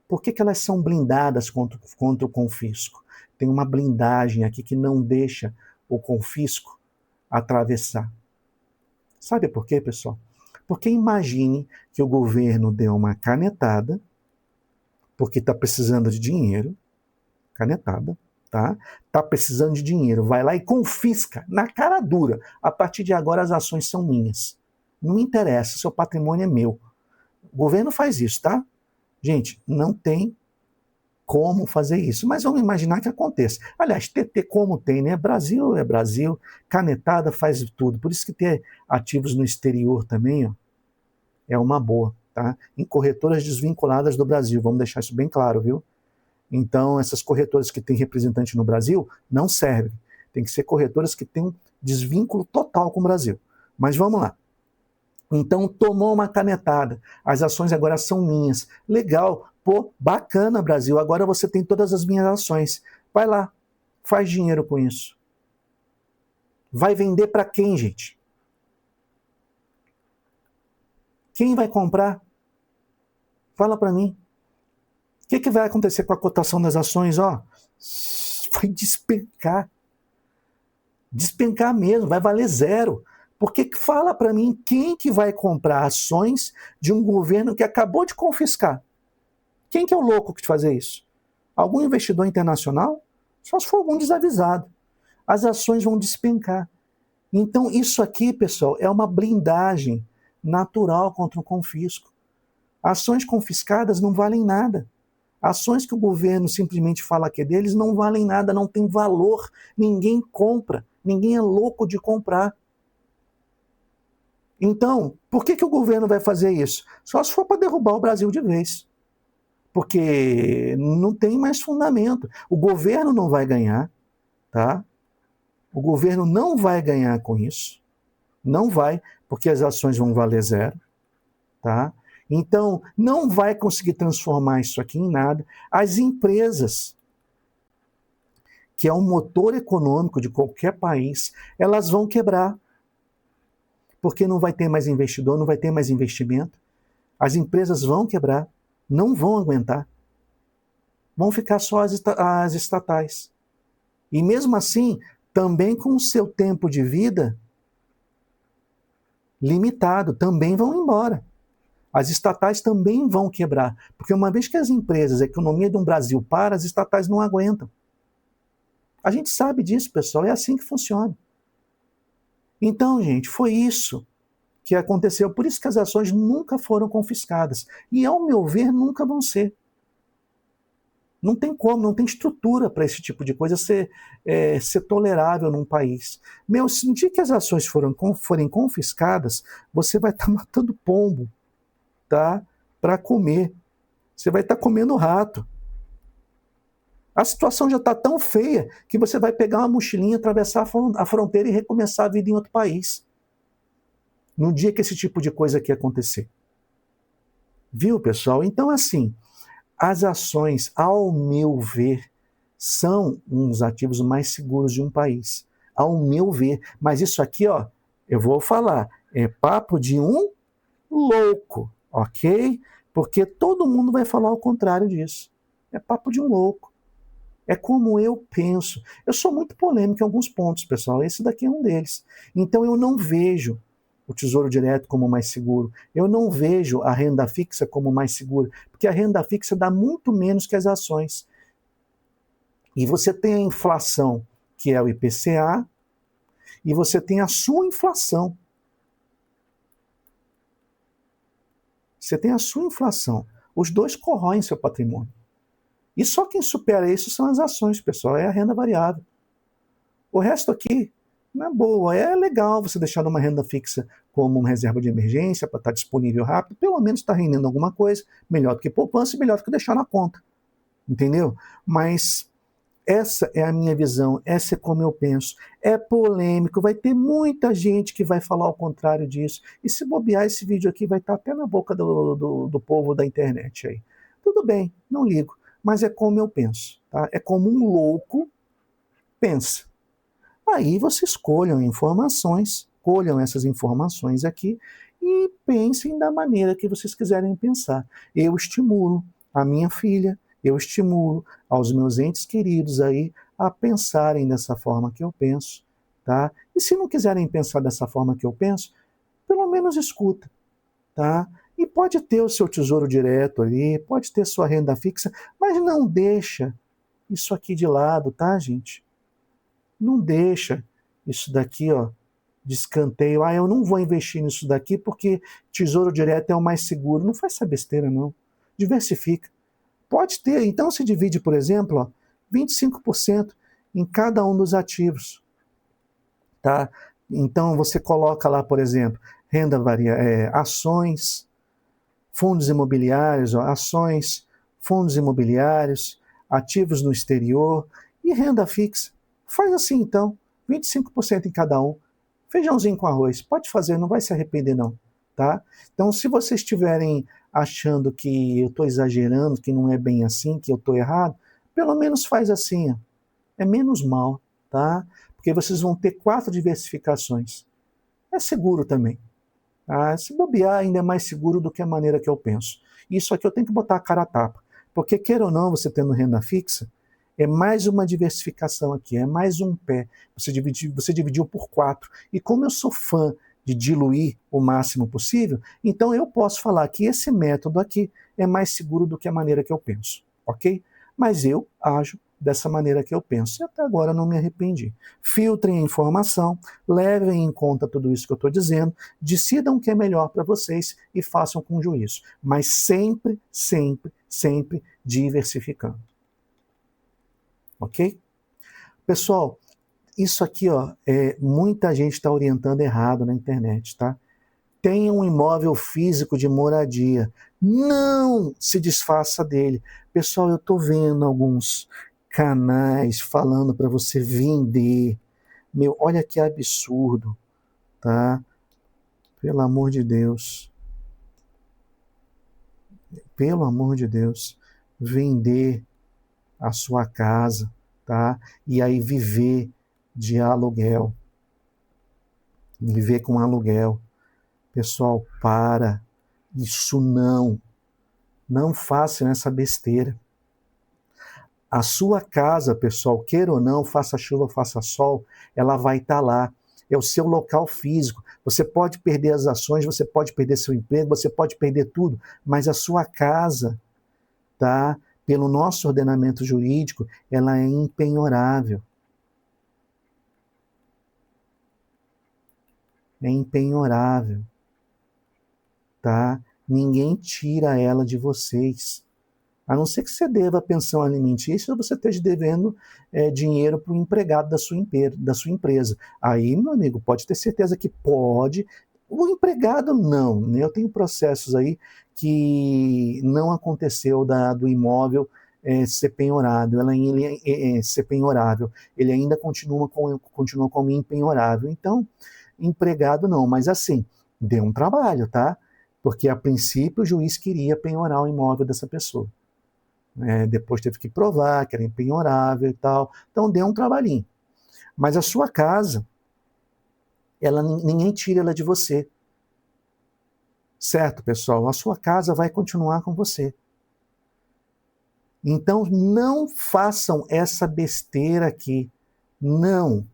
A: Por que elas são blindadas contra o confisco? Tem uma blindagem aqui que não deixa o confisco atravessar. Sabe por quê, pessoal? Porque imagine que o governo deu uma canetada, porque está precisando de dinheiro, canetada, tá? Está precisando de dinheiro, vai lá e confisca, na cara dura. A partir de agora as ações são minhas. Não me interessa, seu patrimônio é meu. O governo faz isso, tá? Gente, não tem como fazer isso, mas vamos imaginar que aconteça. Aliás, ter como tem, né? Brasil é Brasil, canetada faz tudo. Por isso que ter ativos no exterior também, ó, é uma boa, tá? Em corretoras desvinculadas do Brasil, vamos deixar isso bem claro, viu? Então, essas corretoras que têm representante no Brasil não servem. Tem que ser corretoras que têm um desvínculo total com o Brasil. Mas vamos lá. Então, tomou uma canetada. As ações agora são minhas. Legal. Pô, bacana, Brasil. Agora você tem todas as minhas ações. Vai lá. Faz dinheiro com isso. Vai vender para quem, gente? Quem vai comprar? Fala para mim. O que vai acontecer com a cotação das ações? Ó, vai despencar. Despencar mesmo, vai valer zero. Porque fala para mim quem que vai comprar ações de um governo que acabou de confiscar. Quem que é o louco de fazer isso? Algum investidor internacional? Só se for algum desavisado. As ações vão despencar. Então isso aqui, pessoal, é uma blindagem natural contra o confisco. Ações confiscadas não valem nada. Ações que o governo simplesmente fala que é deles não valem nada, não tem valor, ninguém compra, ninguém é louco de comprar. Então, por que o governo vai fazer isso? Só se for para derrubar o Brasil de vez. Porque não tem mais fundamento. O governo não vai ganhar, tá? O governo não vai ganhar com isso. Não vai, porque as ações vão valer zero, tá? Então, não vai conseguir transformar isso aqui em nada. As empresas, que é um motor econômico de qualquer país, elas vão quebrar. Porque não vai ter mais investidor, não vai ter mais investimento. As empresas vão quebrar, não vão aguentar. Vão ficar só as estatais. E mesmo assim, também com o seu tempo de vida limitado, também vão embora. As estatais também vão quebrar, porque uma vez que as empresas, a economia de um Brasil para, as estatais não aguentam. A gente sabe disso, pessoal, é assim que funciona. Então, gente, foi isso que aconteceu. Por isso que as ações nunca foram confiscadas. E, ao meu ver, nunca vão ser. Não tem como, não tem estrutura para esse tipo de coisa ser tolerável num país. Meu, se no dia que as ações forem confiscadas, você vai estar matando pombo, tá? Para comer. Você vai estar comendo rato. A situação já está tão feia que você vai pegar uma mochilinha, atravessar a fronteira e recomeçar a vida em outro país. No dia que esse tipo de coisa aqui acontecer. Viu, pessoal? Então, assim, as ações, ao meu ver, são um dos ativos mais seguros de um país. Ao meu ver. Mas isso aqui, ó, eu vou falar, é papo de um louco, ok? Porque todo mundo vai falar o contrário disso. É papo de um louco. É como eu penso. Eu sou muito polêmico em alguns pontos, pessoal. Esse daqui é um deles. Então eu não vejo o Tesouro Direto como mais seguro. Eu não vejo a renda fixa como mais segura, porque a renda fixa dá muito menos que as ações. E você tem a inflação, que é o IPCA, e você tem a sua inflação. Você tem a sua inflação. Os dois corroem seu patrimônio. E só quem supera isso são as ações, pessoal, é a renda variável. O resto aqui, na boa, é legal você deixar numa renda fixa como uma reserva de emergência, para estar disponível rápido, pelo menos está rendendo alguma coisa, melhor do que poupança e melhor do que deixar na conta. Entendeu? Mas essa é a minha visão, essa é como eu penso. É polêmico, vai ter muita gente que vai falar o contrário disso. E se bobear, esse vídeo aqui vai estar até na boca do povo da internet aí. Tudo bem, não ligo. Mas é como eu penso, tá? É como um louco pensa. Aí vocês colham essas informações aqui e pensem da maneira que vocês quiserem pensar. Eu estimulo a minha filha, eu estimulo aos meus entes queridos aí a pensarem dessa forma que eu penso, tá? E se não quiserem pensar dessa forma que eu penso, pelo menos escuta, tá? E pode ter o seu tesouro direto ali, pode ter sua renda fixa, mas não deixa isso aqui de lado, tá, gente? Não deixa isso daqui, ó, de escanteio. Ah, eu não vou investir nisso daqui porque tesouro direto é o mais seguro. Não faz essa besteira, não. Diversifica. Pode ter, então se divide, por exemplo, ó, 25% em cada um dos ativos, tá? Então você coloca lá, por exemplo, ações, fundos imobiliários, ó, ações, fundos imobiliários, ativos no exterior e renda fixa. Faz assim então, 25% em cada um. Feijãozinho com arroz, pode fazer, não vai se arrepender não, tá? Então se vocês estiverem achando que eu estou exagerando, que não é bem assim, que eu estou errado, pelo menos faz assim, ó. É menos mal, tá? Porque vocês vão ter 4 diversificações. É seguro também. Tá? Se bobear, ainda é mais seguro do que a maneira que eu penso. Isso aqui eu tenho que botar a cara a tapa. Porque, queira ou não, você tendo renda fixa, é mais uma diversificação aqui, é mais um pé. Você dividiu por 4. E como eu sou fã de diluir o máximo possível, então eu posso falar que esse método aqui é mais seguro do que a maneira que eu penso, ok? Mas eu ajo dessa maneira que eu penso. E até agora não me arrependi. Filtrem a informação, levem em conta tudo isso que eu estou dizendo, decidam o que é melhor para vocês e façam com juízo. Mas sempre, sempre, sempre diversificando. Ok? Pessoal, isso aqui, ó, muita gente está orientando errado na internet, tá? Tenha um imóvel físico de moradia. Não se desfaça dele. Pessoal, eu estou vendo alguns canais falando para você vender. Meu, olha que absurdo, tá? Pelo amor de Deus. Pelo amor de Deus. Vender a sua casa, tá? E aí viver de aluguel. Viver com aluguel. Pessoal, para. Isso não. Não façam essa besteira. A sua casa, pessoal, queira ou não, faça chuva, faça sol, ela vai estar lá. É o seu local físico. Você pode perder as ações, você pode perder seu emprego, você pode perder tudo, mas a sua casa, tá? Pelo nosso ordenamento jurídico, ela é impenhorável. É impenhorável, tá? Ninguém tira ela de vocês. A não ser que você deva pensão alimentícia ou você esteja devendo dinheiro para o empregado da sua empresa. Aí, meu amigo, pode ter certeza que pode. O empregado, não. Né? Eu tenho processos aí que não aconteceu do imóvel ser penhorado. Ser penhorável. Ele ainda continua como impenhorável. Então, empregado não. Mas assim, deu um trabalho, tá? Porque a princípio o juiz queria penhorar o imóvel dessa pessoa. Depois teve que provar que era impenhorável e tal. Então deu um trabalhinho. Mas a sua casa, ninguém tira ela de você. Certo, pessoal? A sua casa vai continuar com você. Então não façam essa besteira aqui. Não.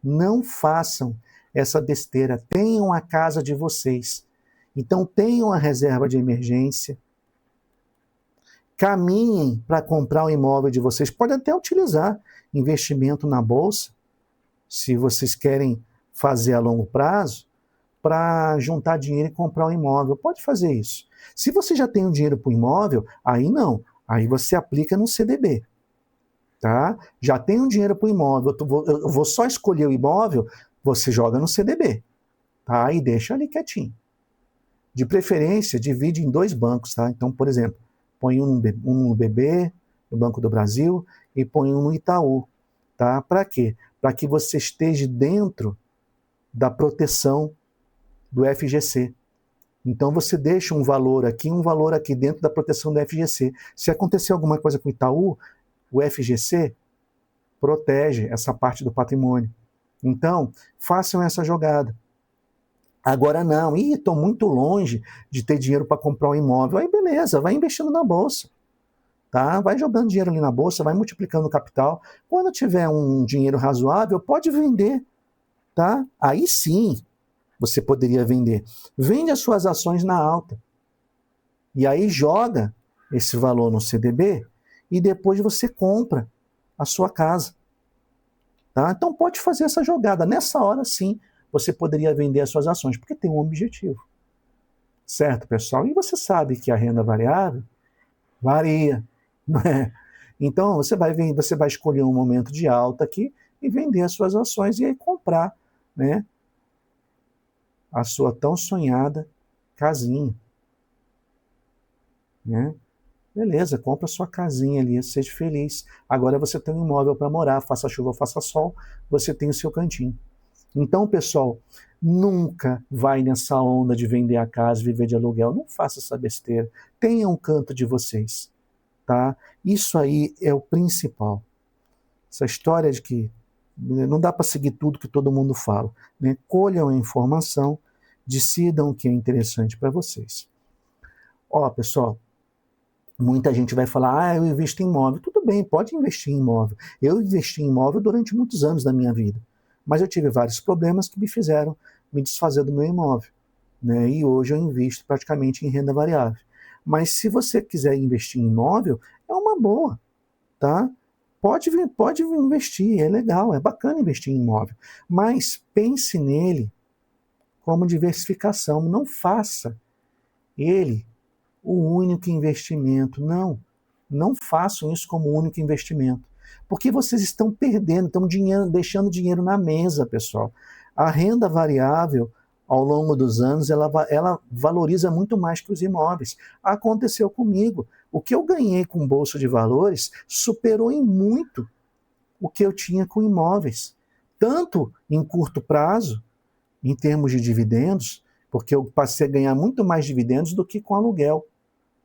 A: Não façam essa besteira. Tenham a casa de vocês. Então tenham a reserva de emergência. Caminhem para comprar o imóvel de vocês. Podem até utilizar investimento na bolsa, se vocês querem fazer a longo prazo, para juntar dinheiro e comprar um imóvel. Pode fazer isso. Se você já tem o dinheiro para o imóvel, aí não. Aí você aplica no CDB. Tá? Já tem um dinheiro para o imóvel, eu vou só escolher o imóvel, você joga no CDB. Tá? E deixa ali quietinho. De preferência, divide em 2 bancos. Tá? Então, por exemplo, põe um no BB, no Banco do Brasil, e põe um no Itaú. Tá? Para quê? Para que você esteja dentro da proteção do FGC. Então você deixa um valor aqui dentro da proteção do FGC. Se acontecer alguma coisa com o Itaú, o FGC protege essa parte do patrimônio. Então, façam essa jogada. Agora não, estou muito longe de ter dinheiro para comprar um imóvel. Aí beleza, vai investindo na bolsa. Tá? Vai jogando dinheiro ali na bolsa, vai multiplicando o capital. Quando tiver um dinheiro razoável, pode vender. tá? Aí sim você poderia vender. Vende as suas ações na alta. E aí joga esse valor no CDB e depois você compra a sua casa. Tá? Então pode fazer essa jogada. Nessa hora sim, você poderia vender as suas ações, porque tem um objetivo. Certo, pessoal? E você sabe que a renda variável varia, não é? Então você vai escolher um momento de alta aqui e vender as suas ações e aí comprar, né, a sua tão sonhada casinha, né? Beleza, compra a sua casinha ali, seja feliz. Agora você tem um imóvel para morar, faça chuva, faça sol, você tem o seu cantinho. Então, pessoal, nunca vai nessa onda de vender a casa, viver de aluguel. Não faça essa besteira. Tenha um canto de vocês, tá? Isso aí é o principal. Essa história de que não dá para seguir tudo que todo mundo fala, né? Colham a informação, decidam o que é interessante para vocês. Ó, pessoal, muita gente vai falar, eu invisto em imóvel. Tudo bem, pode investir em imóvel. Eu investi em imóvel durante muitos anos da minha vida, mas eu tive vários problemas que me fizeram me desfazer do meu imóvel, né? E hoje eu invisto praticamente em renda variável. Mas se você quiser investir em imóvel, é uma boa, tá? Pode investir, é legal, é bacana investir em imóvel, mas pense nele como diversificação, não faça ele o único investimento. Não, não façam isso como único investimento. Porque vocês estão perdendo, deixando dinheiro na mesa, pessoal. A renda variável, ao longo dos anos, ela valoriza muito mais que os imóveis. Aconteceu comigo. O que eu ganhei com bolsa de valores superou em muito o que eu tinha com imóveis. Tanto em curto prazo, em termos de dividendos, porque eu passei a ganhar muito mais dividendos do que com aluguel.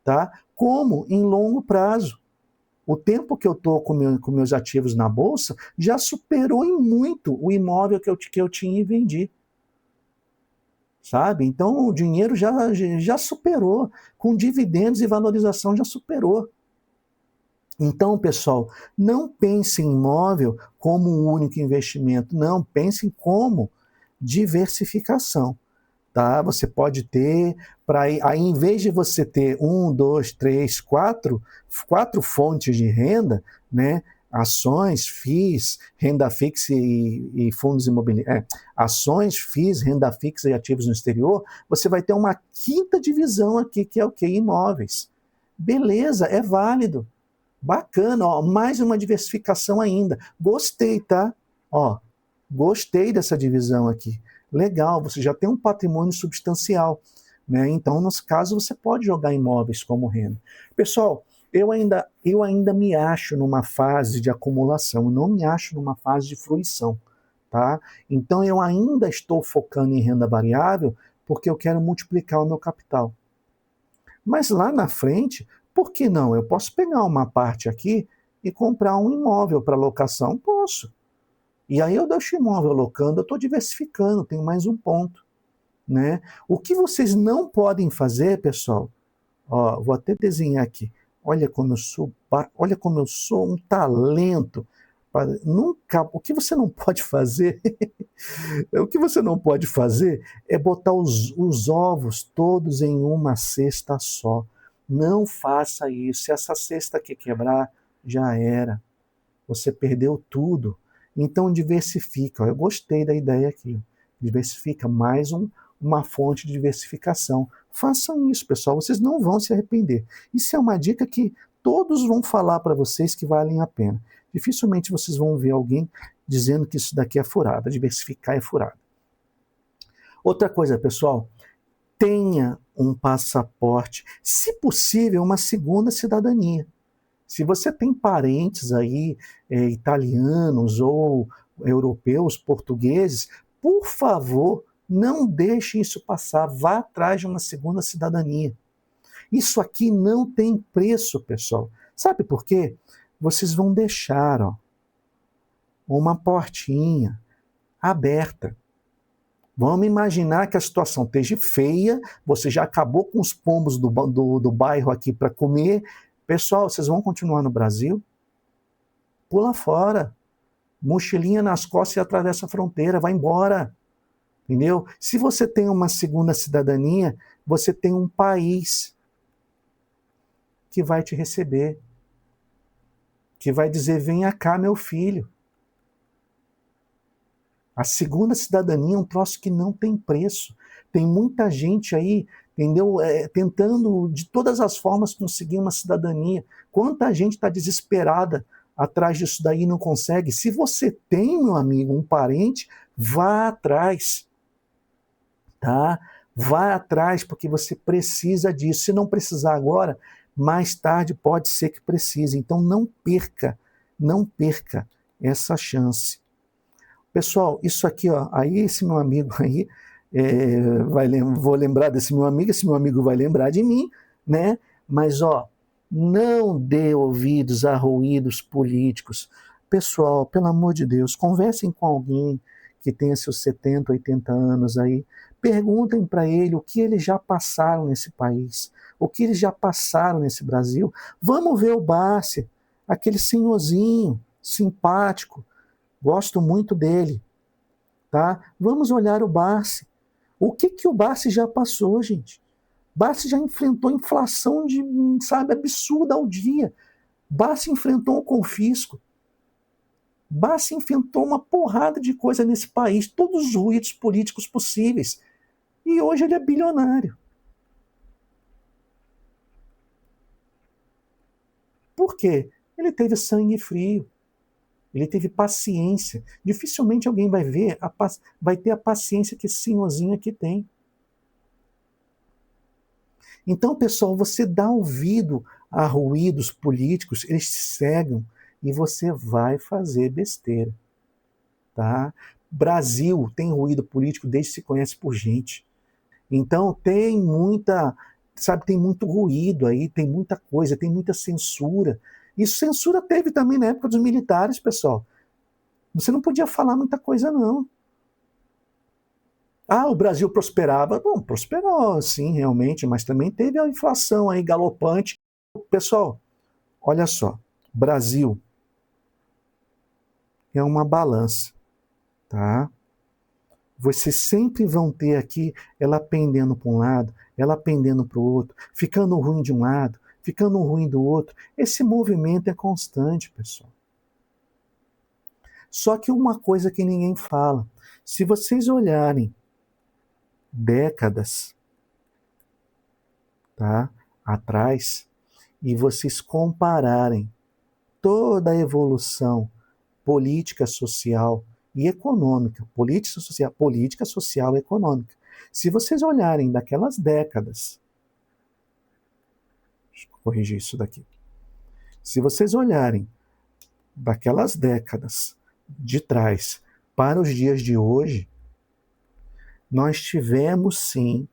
A: Tá? Como em longo prazo. O tempo que eu estou com meus ativos na bolsa já superou em muito o imóvel que eu tinha e vendi. Sabe? Então o dinheiro já superou. Com dividendos e valorização já superou. Então, pessoal, não pense em imóvel como um único investimento. Não, pense como diversificação. Tá? Você pode ter, aí em vez de você ter 4 fontes de renda, né? Ações, FIIs, renda fixa e fundos imobiliários, ações, FIIs, renda fixa e ativos no exterior, você vai ter uma quinta divisão aqui, que é o quê? Imóveis. Beleza, é válido. Bacana, ó, mais uma diversificação ainda. Gostei, tá? Ó, gostei dessa divisão aqui. Legal, você já tem um patrimônio substancial, né? Então, nesse caso, você pode jogar imóveis como renda. Pessoal, eu ainda me acho numa fase de acumulação, não me acho numa fase de fruição, tá? Então, eu ainda estou focando em renda variável porque eu quero multiplicar o meu capital. Mas lá na frente, por que não? Eu posso pegar uma parte aqui e comprar um imóvel para locação? Posso. E aí eu deixo o imóvel alocando, eu estou diversificando, tenho mais um ponto, né? O que vocês não podem fazer, pessoal, ó, vou até desenhar aqui. Olha como eu sou um talento. Nunca, o que você não pode fazer, o que você não pode fazer é botar os ovos todos em uma cesta só. Não faça isso. Se essa cesta aqui quebrar, já era. Você perdeu tudo. Então diversifica. Eu gostei da ideia aqui. Diversifica, mais uma fonte de diversificação. Façam isso, pessoal. Vocês não vão se arrepender. Isso é uma dica que todos vão falar para vocês que valem a pena. Dificilmente vocês vão ver alguém dizendo que isso daqui é furada. Diversificar é furada. Outra coisa, pessoal, tenha um passaporte, se possível, uma segunda cidadania. Se você tem parentes aí, italianos ou europeus, portugueses, por favor, não deixe isso passar. Vá atrás de uma segunda cidadania. Isso aqui não tem preço, pessoal. Sabe por quê? Vocês vão deixar, ó, uma portinha aberta. Vamos imaginar que a situação esteja feia, você já acabou com os pombos do bairro aqui para comer. Pessoal, vocês vão continuar no Brasil? Pula fora. mochilinha nas costas e atravessa a fronteira, vai embora. Entendeu? Se você tem uma segunda cidadania, você tem um país que vai te receber, que vai dizer, venha cá, meu filho. A segunda cidadania é um troço que não tem preço. Tem muita gente aí, entendeu? Tentando de todas as formas conseguir uma cidadania. Quanta gente está desesperada atrás disso daí e não consegue. Se você tem, meu amigo, um parente, vá atrás. Tá? Vá atrás, porque você precisa disso. Se não precisar agora, mais tarde pode ser que precise. Então não perca essa chance. Pessoal, isso aqui, ó, aí esse meu amigo aí, vou lembrar desse meu amigo, esse meu amigo vai lembrar de mim, né? Mas, ó, não dê ouvidos a ruídos políticos. Pessoal, pelo amor de Deus, conversem com alguém que tenha seus 70, 80 anos aí, perguntem para ele o que eles já passaram nesse país, o que eles já passaram nesse Brasil. Vamos ver o Barsi, aquele senhorzinho simpático, gosto muito dele, tá? Vamos olhar o Barsi. O que o Barsi já passou, gente? Barsi já enfrentou inflação de, sabe, absurda ao dia. Barsi enfrentou o confisco. Barsi enfrentou uma porrada de coisa nesse país, todos os ruídos políticos possíveis. E hoje ele é bilionário. Por quê? Ele teve sangue frio. Ele teve paciência. Dificilmente alguém vai ter a paciência que esse senhorzinho aqui tem. Então, pessoal, você dá ouvido a ruídos políticos, eles te cegam e você vai fazer besteira. Tá? Brasil tem ruído político desde que se conhece por gente. Então tem tem muito ruído aí, tem muita coisa, tem muita censura. Isso censura teve também na época dos militares, pessoal. Você não podia falar muita coisa, não. Ah, o Brasil prosperava. Bom, prosperou, sim, realmente, mas também teve a inflação aí galopante. Pessoal, olha só, Brasil é uma balança, tá? Vocês sempre vão ter aqui ela pendendo para um lado, ela pendendo para o outro, ficando ruim de um lado, ficando ruim do outro. Esse movimento é constante, pessoal. Só que uma coisa que ninguém fala, se vocês olharem décadas, tá, atrás, e vocês compararem toda a evolução política, social e econômica, política social e econômica. Se vocês olharem daquelas décadas, deixa eu corrigir isso daqui. Se vocês olharem daquelas décadas de trás para os dias de hoje, nós tivemos sim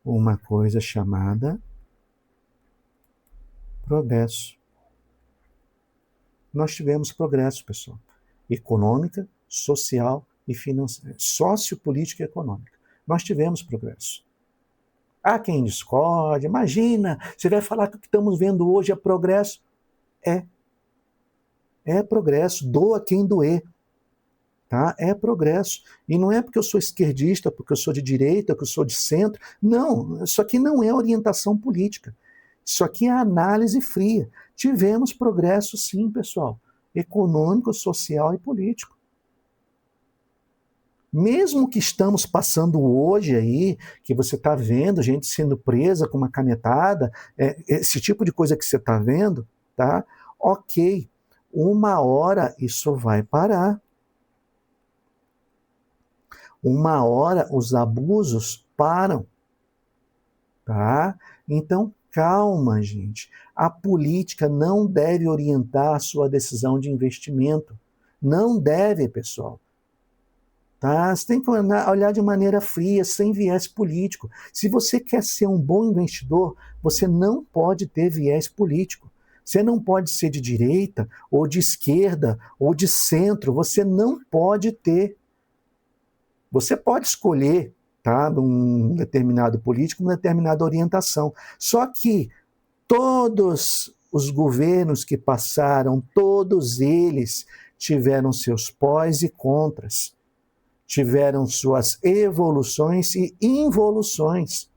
A: uma coisa chamada progresso. Nós tivemos progresso, pessoal, econômica, social e financeira, sociopolítica e econômica. Nós tivemos progresso. Há quem discorde, imagina, você vai falar que o que estamos vendo hoje é progresso? É progresso, doa quem doer. Tá? É progresso. E não é porque eu sou esquerdista, porque eu sou de direita, porque eu sou de centro. Não, isso aqui não é orientação política. Isso aqui é análise fria. Tivemos progresso sim, pessoal. Econômico, social e político. Mesmo que estamos passando hoje aí, que você está vendo gente sendo presa com uma canetada, esse tipo de coisa que você está vendo, tá? Ok, uma hora isso vai parar. Uma hora os abusos param, tá? Então, calma, gente. A política não deve orientar a sua decisão de investimento. Não deve, pessoal. Tá? Você tem que olhar de maneira fria, sem viés político. Se você quer ser um bom investidor, você não pode ter viés político. Você não pode ser de direita, ou de esquerda, ou de centro. Você não pode ter. Você pode escolher, tá, um determinado político, uma determinada orientação. Só que todos os governos que passaram, todos eles tiveram seus pós e contras, tiveram suas evoluções e involuções.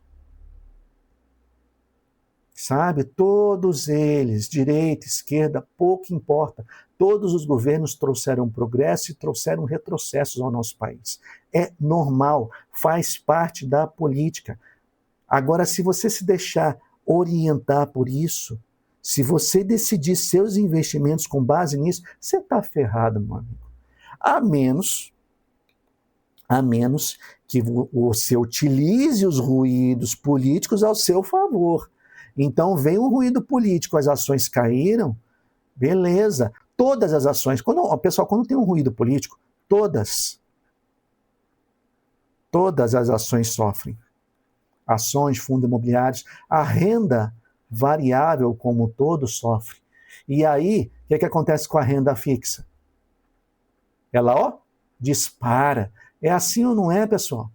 A: Sabe, todos eles, direita, esquerda, pouco importa. Todos os governos trouxeram progresso e trouxeram retrocessos ao nosso país. É normal, faz parte da política. Agora, se você se deixar orientar por isso, se você decidir seus investimentos com base nisso, você está ferrado, meu amigo. A menos que você utilize os ruídos políticos ao seu favor. Então, vem um ruído político, as ações caíram, beleza. Todas as ações, pessoal, quando tem um ruído político, todas as ações sofrem. Ações, fundos imobiliários, a renda variável como um todo sofre. E aí, o que acontece com a renda fixa? Ela, dispara. É assim ou não é, pessoal?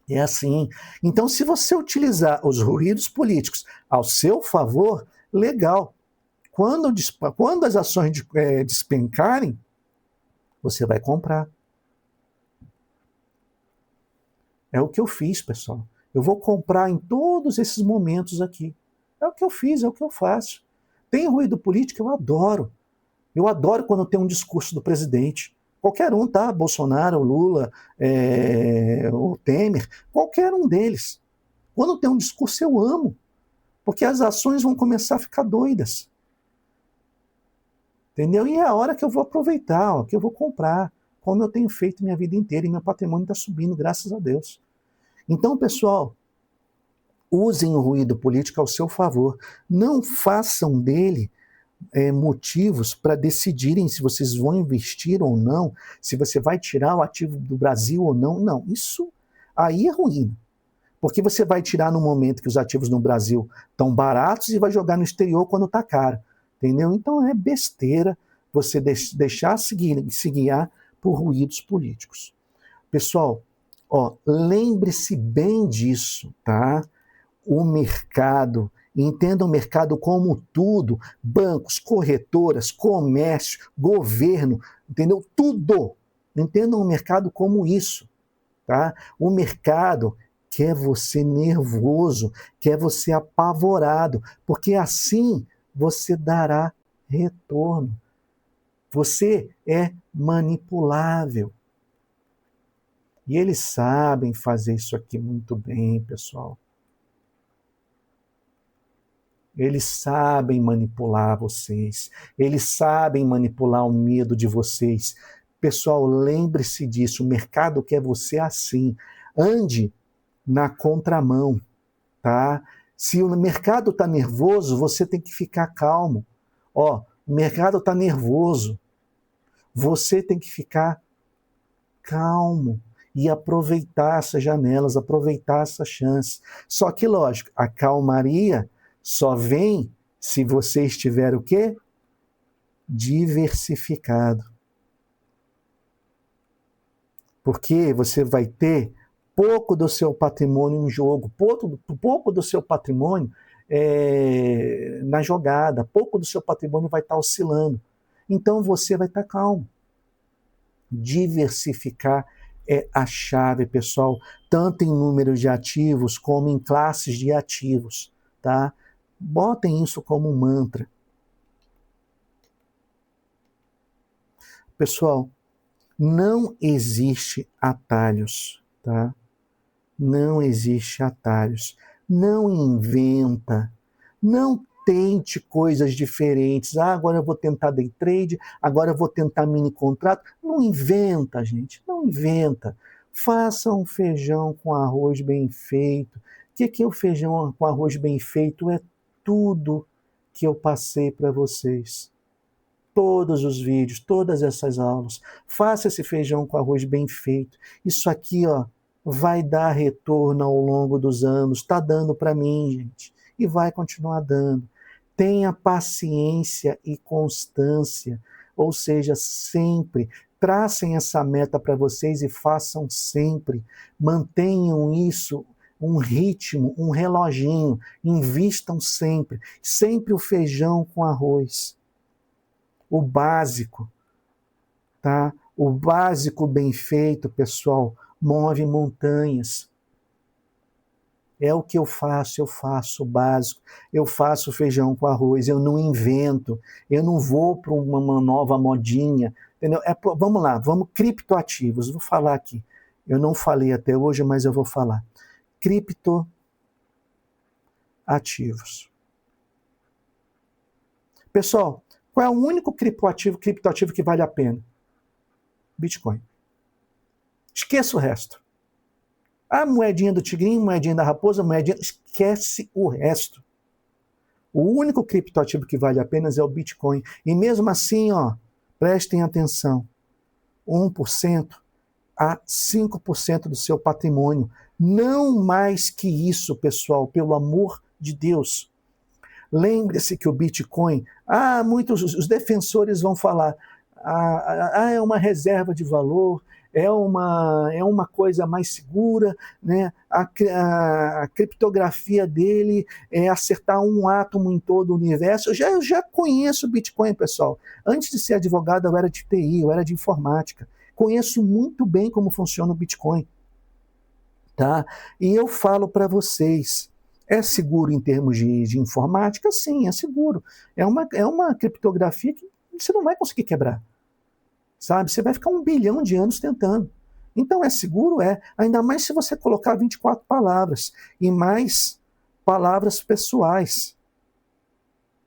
A: É assim. Então, se você utilizar os ruídos políticos ao seu favor, legal. Quando as ações despencarem, você vai comprar. É o que eu fiz, pessoal. Eu vou comprar em todos esses momentos aqui. É o que eu fiz, é o que eu faço. Tem ruído político, eu adoro. Eu adoro quando tem um discurso do presidente. Qualquer um, tá? Bolsonaro, Lula, o Temer, qualquer um deles. Quando tem um discurso, eu amo. Porque as ações vão começar a ficar doidas. Entendeu? E é a hora que eu vou aproveitar, que eu vou comprar. Como eu tenho feito minha vida inteira e meu patrimônio está subindo, graças a Deus. Então, pessoal, usem o ruído político ao seu favor. Não façam dele motivos para decidirem se vocês vão investir ou não, se você vai tirar o ativo do Brasil ou não. Não, isso aí é ruim. Porque você vai tirar no momento que os ativos no Brasil estão baratos e vai jogar no exterior quando está caro. Entendeu? Então é besteira você deixar se guiar por ruídos políticos. Pessoal, lembre-se bem disso, tá? O mercado, entenda o mercado como tudo, bancos, corretoras, comércio, governo, entendeu? Tudo. Entendam o mercado como isso, tá? O mercado quer você nervoso, quer você apavorado, porque assim você dará retorno. Você é manipulável. E eles sabem fazer isso aqui muito bem, pessoal. Eles sabem manipular vocês. Eles sabem manipular o medo de vocês. Pessoal, lembre-se disso. O mercado quer você assim. Ande na contramão, tá? Se o mercado está nervoso, você tem que ficar calmo. O mercado está nervoso. Você tem que ficar calmo e aproveitar essas janelas, aproveitar essa chance. Só que, lógico, a calmaria só vem se você estiver o quê? Diversificado. Porque você vai ter pouco do seu patrimônio em jogo, pouco do seu patrimônio na jogada, pouco do seu patrimônio vai estar oscilando. Então você vai estar calmo. Diversificar é a chave, pessoal, tanto em números de ativos como em classes de ativos, tá? Botem isso como um mantra. Pessoal, não existe atalhos, tá? Não existe atalhos. Não inventa. Não tente coisas diferentes. Agora eu vou tentar day trade, agora eu vou tentar mini contrato. Não inventa, gente. Não inventa. Faça um feijão com arroz bem feito. O que é o feijão com arroz bem feito? É tudo que eu passei para vocês. Todos os vídeos, todas essas aulas. Faça esse feijão com arroz bem feito. Isso aqui, vai dar retorno ao longo dos anos. Está dando para mim, gente. E vai continuar dando. Tenha paciência e constância. Ou seja, sempre tracem essa meta para vocês e façam sempre. Mantenham isso, um ritmo, um reloginho. Invistam sempre. Sempre o feijão com arroz. O básico. tá? O básico bem feito, pessoal, move montanhas. É o que eu faço o básico, eu faço feijão com arroz, eu não invento, eu não vou para uma nova modinha, entendeu? Vamos lá, vamos criptoativos, vou falar aqui. Eu não falei até hoje, mas eu vou falar. Criptoativos. Pessoal, qual é o único criptoativo que vale a pena? Bitcoin. Esqueça o resto. A moedinha do tigrinho, moedinha da raposa, moedinha... Esquece o resto. O único criptoativo que vale a pena é o Bitcoin. E mesmo assim, ó, prestem atenção. 1% a 5% do seu patrimônio. Não mais que isso, pessoal, pelo amor de Deus. Lembre-se que o Bitcoin, muitos os defensores vão falar, é uma reserva de valor, é uma coisa mais segura, né? A criptografia dele é acertar um átomo em todo o universo. Eu já conheço o Bitcoin, pessoal. Antes de ser advogado, eu era de TI, eu era de informática. Conheço muito bem como funciona o Bitcoin. Tá? E eu falo para vocês, é seguro em termos de informática? Sim, é seguro. É uma criptografia que você não vai conseguir quebrar. Sabe? Você vai ficar 1 bilhão de anos tentando. Então é seguro? É. Ainda mais se você colocar 24 palavras e mais palavras pessoais.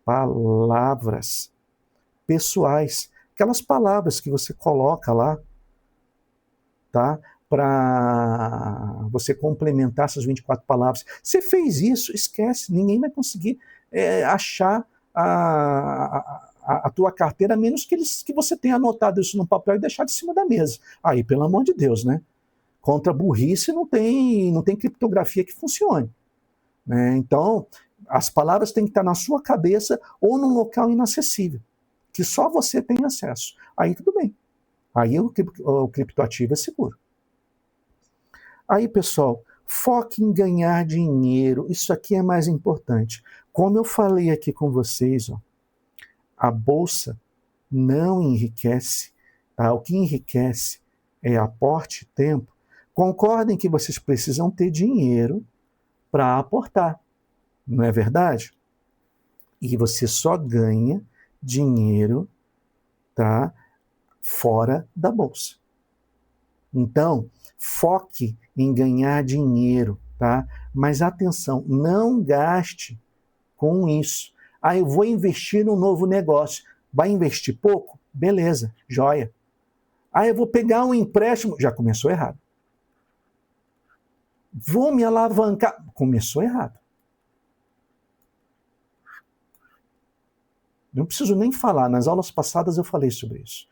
A: Palavras pessoais. Aquelas palavras que você coloca lá, tá? Para você complementar essas 24 palavras. Você fez isso, esquece, ninguém vai conseguir achar a tua carteira, a menos que você tenha anotado isso no papel e deixado em cima da mesa. Aí, pelo amor de Deus, né? Contra a burrice não tem criptografia que funcione. Né? Então, as palavras têm que estar na sua cabeça ou num local inacessível, que só você tem acesso. Aí tudo bem. Aí o criptoativo é seguro. Aí, pessoal, foque em ganhar dinheiro. Isso aqui é mais importante. Como eu falei aqui com vocês, ó, a bolsa não enriquece. Tá? O que enriquece é aporte e tempo. Concordem que vocês precisam ter dinheiro para aportar. Não é verdade? E você só ganha dinheiro, tá, fora da bolsa. Então, foque em ganhar dinheiro, tá? Mas atenção, não gaste com isso. Eu vou investir num novo negócio. Vai investir pouco? Beleza, joia. Eu vou pegar um empréstimo. Já começou errado. Vou me alavancar. Começou errado. Não preciso nem falar, nas aulas passadas eu falei sobre isso.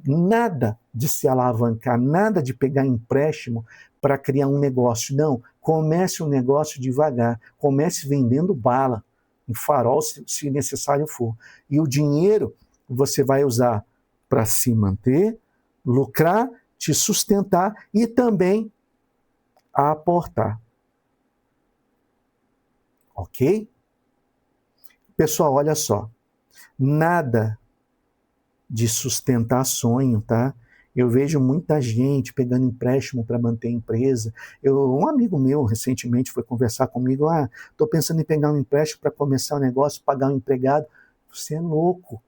A: Nada de se alavancar, nada de pegar empréstimo para criar um negócio. Não, comece um negócio devagar, comece vendendo bala, em farol, se necessário for. E o dinheiro você vai usar para se manter, lucrar, te sustentar e também aportar. Ok? Pessoal, olha só. Nada de sustentar sonho, tá? Eu vejo muita gente pegando empréstimo para manter a empresa. Um amigo meu recentemente foi conversar comigo, estou pensando em pegar um empréstimo para começar o negócio, pagar um empregado. Você é louco.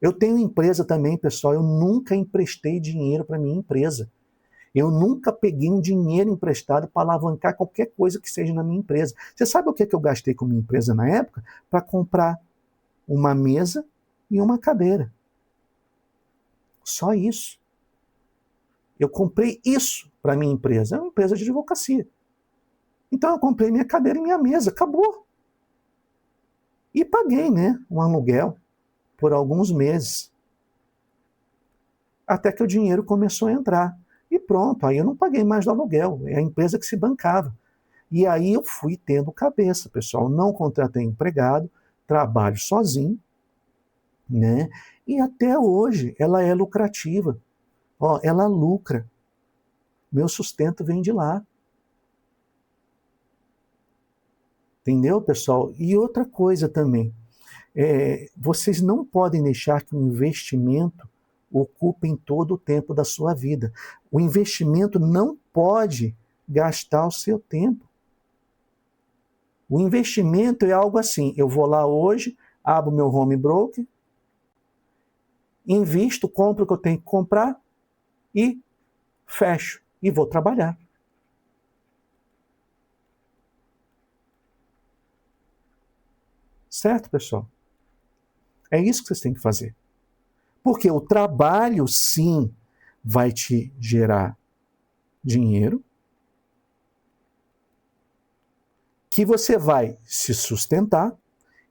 A: Eu tenho empresa também, pessoal, eu nunca emprestei dinheiro para minha empresa. Eu nunca peguei um dinheiro emprestado para alavancar qualquer coisa que seja na minha empresa. Você sabe o que eu gastei com minha empresa na época? Para comprar uma mesa e uma cadeira. Só isso. Eu comprei isso para minha empresa. É uma empresa de advocacia. Então eu comprei minha cadeira e minha mesa. Acabou. E paguei, né, um aluguel por alguns meses. Até que o dinheiro começou a entrar. E pronto, aí eu não paguei mais do aluguel. É a empresa que se bancava. E aí eu fui tendo cabeça, pessoal. Não contratei empregado, trabalho sozinho, né? E até hoje ela é lucrativa. Ela lucra. Meu sustento vem de lá. Entendeu, pessoal? E outra coisa também. Vocês não podem deixar que o investimento ocupem todo o tempo da sua vida. O investimento não pode gastar o seu tempo. O investimento é algo assim, eu vou lá hoje, abro meu home broker, invisto, compro o que eu tenho que comprar e fecho e vou trabalhar. Certo, pessoal? É isso que vocês têm que fazer. Porque o trabalho, sim, vai te gerar dinheiro, que você vai se sustentar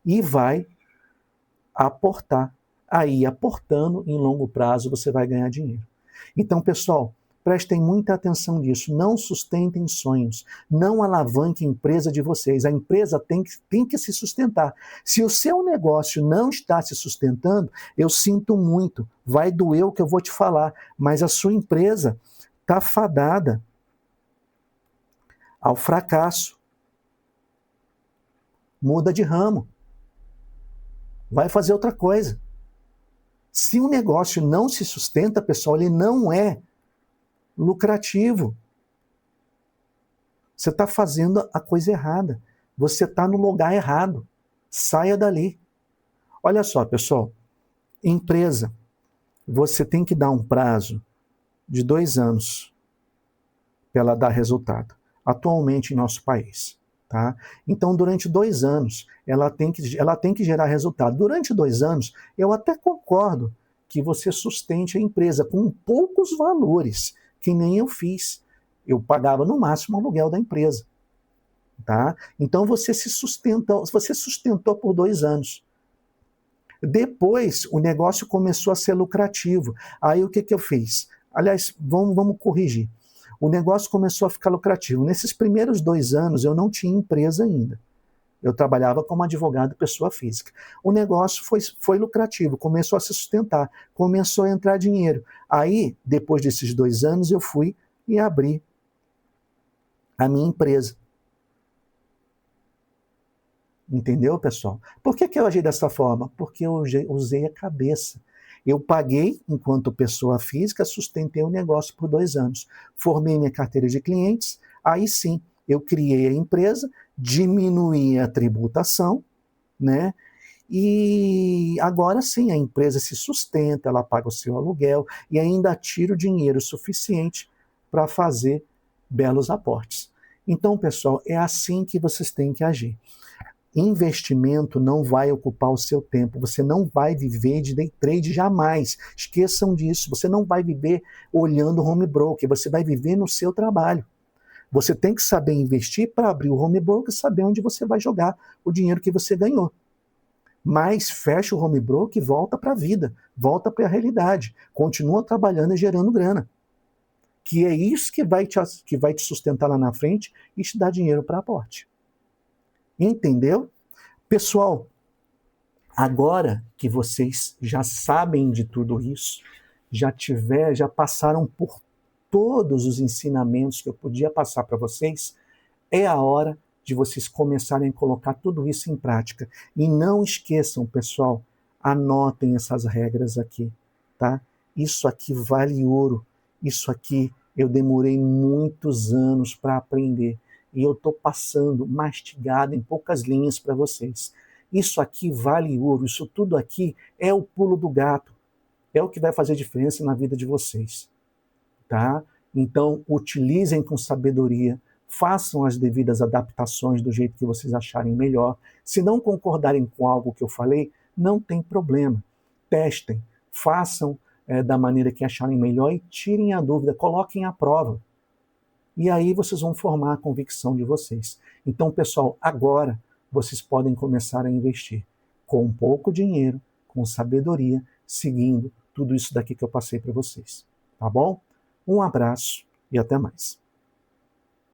A: e vai aportar. Aí, aportando, em longo prazo, você vai ganhar dinheiro. Então, pessoal, prestem muita atenção nisso. Não sustentem sonhos. Não alavanquem a empresa de vocês. A empresa tem que se sustentar. Se o seu negócio não está se sustentando, eu sinto muito. Vai doer o que eu vou te falar. Mas a sua empresa está fadada ao fracasso. Muda de ramo. Vai fazer outra coisa. Se o negócio não se sustenta, pessoal, ele não é lucrativo. Você está fazendo a coisa errada. Você está no lugar errado. Saia dali. Olha só, pessoal. Empresa, você tem que dar um prazo de 2 anos para ela dar resultado. Atualmente em nosso país. Tá? Então, durante 2 anos, ela tem que gerar resultado. Durante 2 anos, eu até concordo que você sustente a empresa com poucos valores, que nem eu fiz. Eu pagava no máximo o aluguel da empresa. Tá? Então, você sustentou por 2 anos. Depois, o negócio começou a ser lucrativo. Aí, o que eu fiz? Aliás, vamos corrigir. O negócio começou a ficar lucrativo. Nesses primeiros 2 anos, eu não tinha empresa ainda. Eu trabalhava como advogado pessoa física. O negócio foi lucrativo, começou a se sustentar, começou a entrar dinheiro. Aí, depois desses 2 anos, eu fui e abri a minha empresa. Entendeu, pessoal? Por que eu agi dessa forma? Porque eu usei a cabeça. Eu paguei, enquanto pessoa física, sustentei o negócio por 2 anos. Formei minha carteira de clientes, aí sim, eu criei a empresa, diminuí a tributação, né? E agora sim, a empresa se sustenta, ela paga o seu aluguel e ainda tira o dinheiro suficiente para fazer belos aportes. Então, pessoal, é assim que vocês têm que agir. Investimento não vai ocupar o seu tempo. Você não vai viver de day trade jamais. Esqueçam disso. Você não vai viver olhando home broker. Você vai viver no seu trabalho. Você tem que saber investir para abrir o home broker e saber onde você vai jogar o dinheiro que você ganhou. Mas fecha o home broker e volta para a vida. Volta para a realidade. Continua trabalhando e gerando grana. Que é isso que vai te sustentar lá na frente e te dar dinheiro para aporte. Entendeu? Pessoal, agora que vocês já sabem de tudo isso, já passaram por todos os ensinamentos que eu podia passar para vocês, é a hora de vocês começarem a colocar tudo isso em prática. E não esqueçam, pessoal, anotem essas regras aqui, tá? Isso aqui vale ouro. Isso aqui eu demorei muitos anos para aprender. E eu estou passando mastigado em poucas linhas para vocês. Isso aqui vale ouro, isso tudo aqui é o pulo do gato. É o que vai fazer diferença na vida de vocês. Tá? Então, utilizem com sabedoria, façam as devidas adaptações do jeito que vocês acharem melhor. Se não concordarem com algo que eu falei, não tem problema. Testem, façam da maneira que acharem melhor e tirem a dúvida, coloquem à prova. E aí vocês vão formar a convicção de vocês. Então, pessoal, agora vocês podem começar a investir com pouco dinheiro, com sabedoria, seguindo tudo isso daqui que eu passei para vocês. Tá bom? Um abraço e até mais.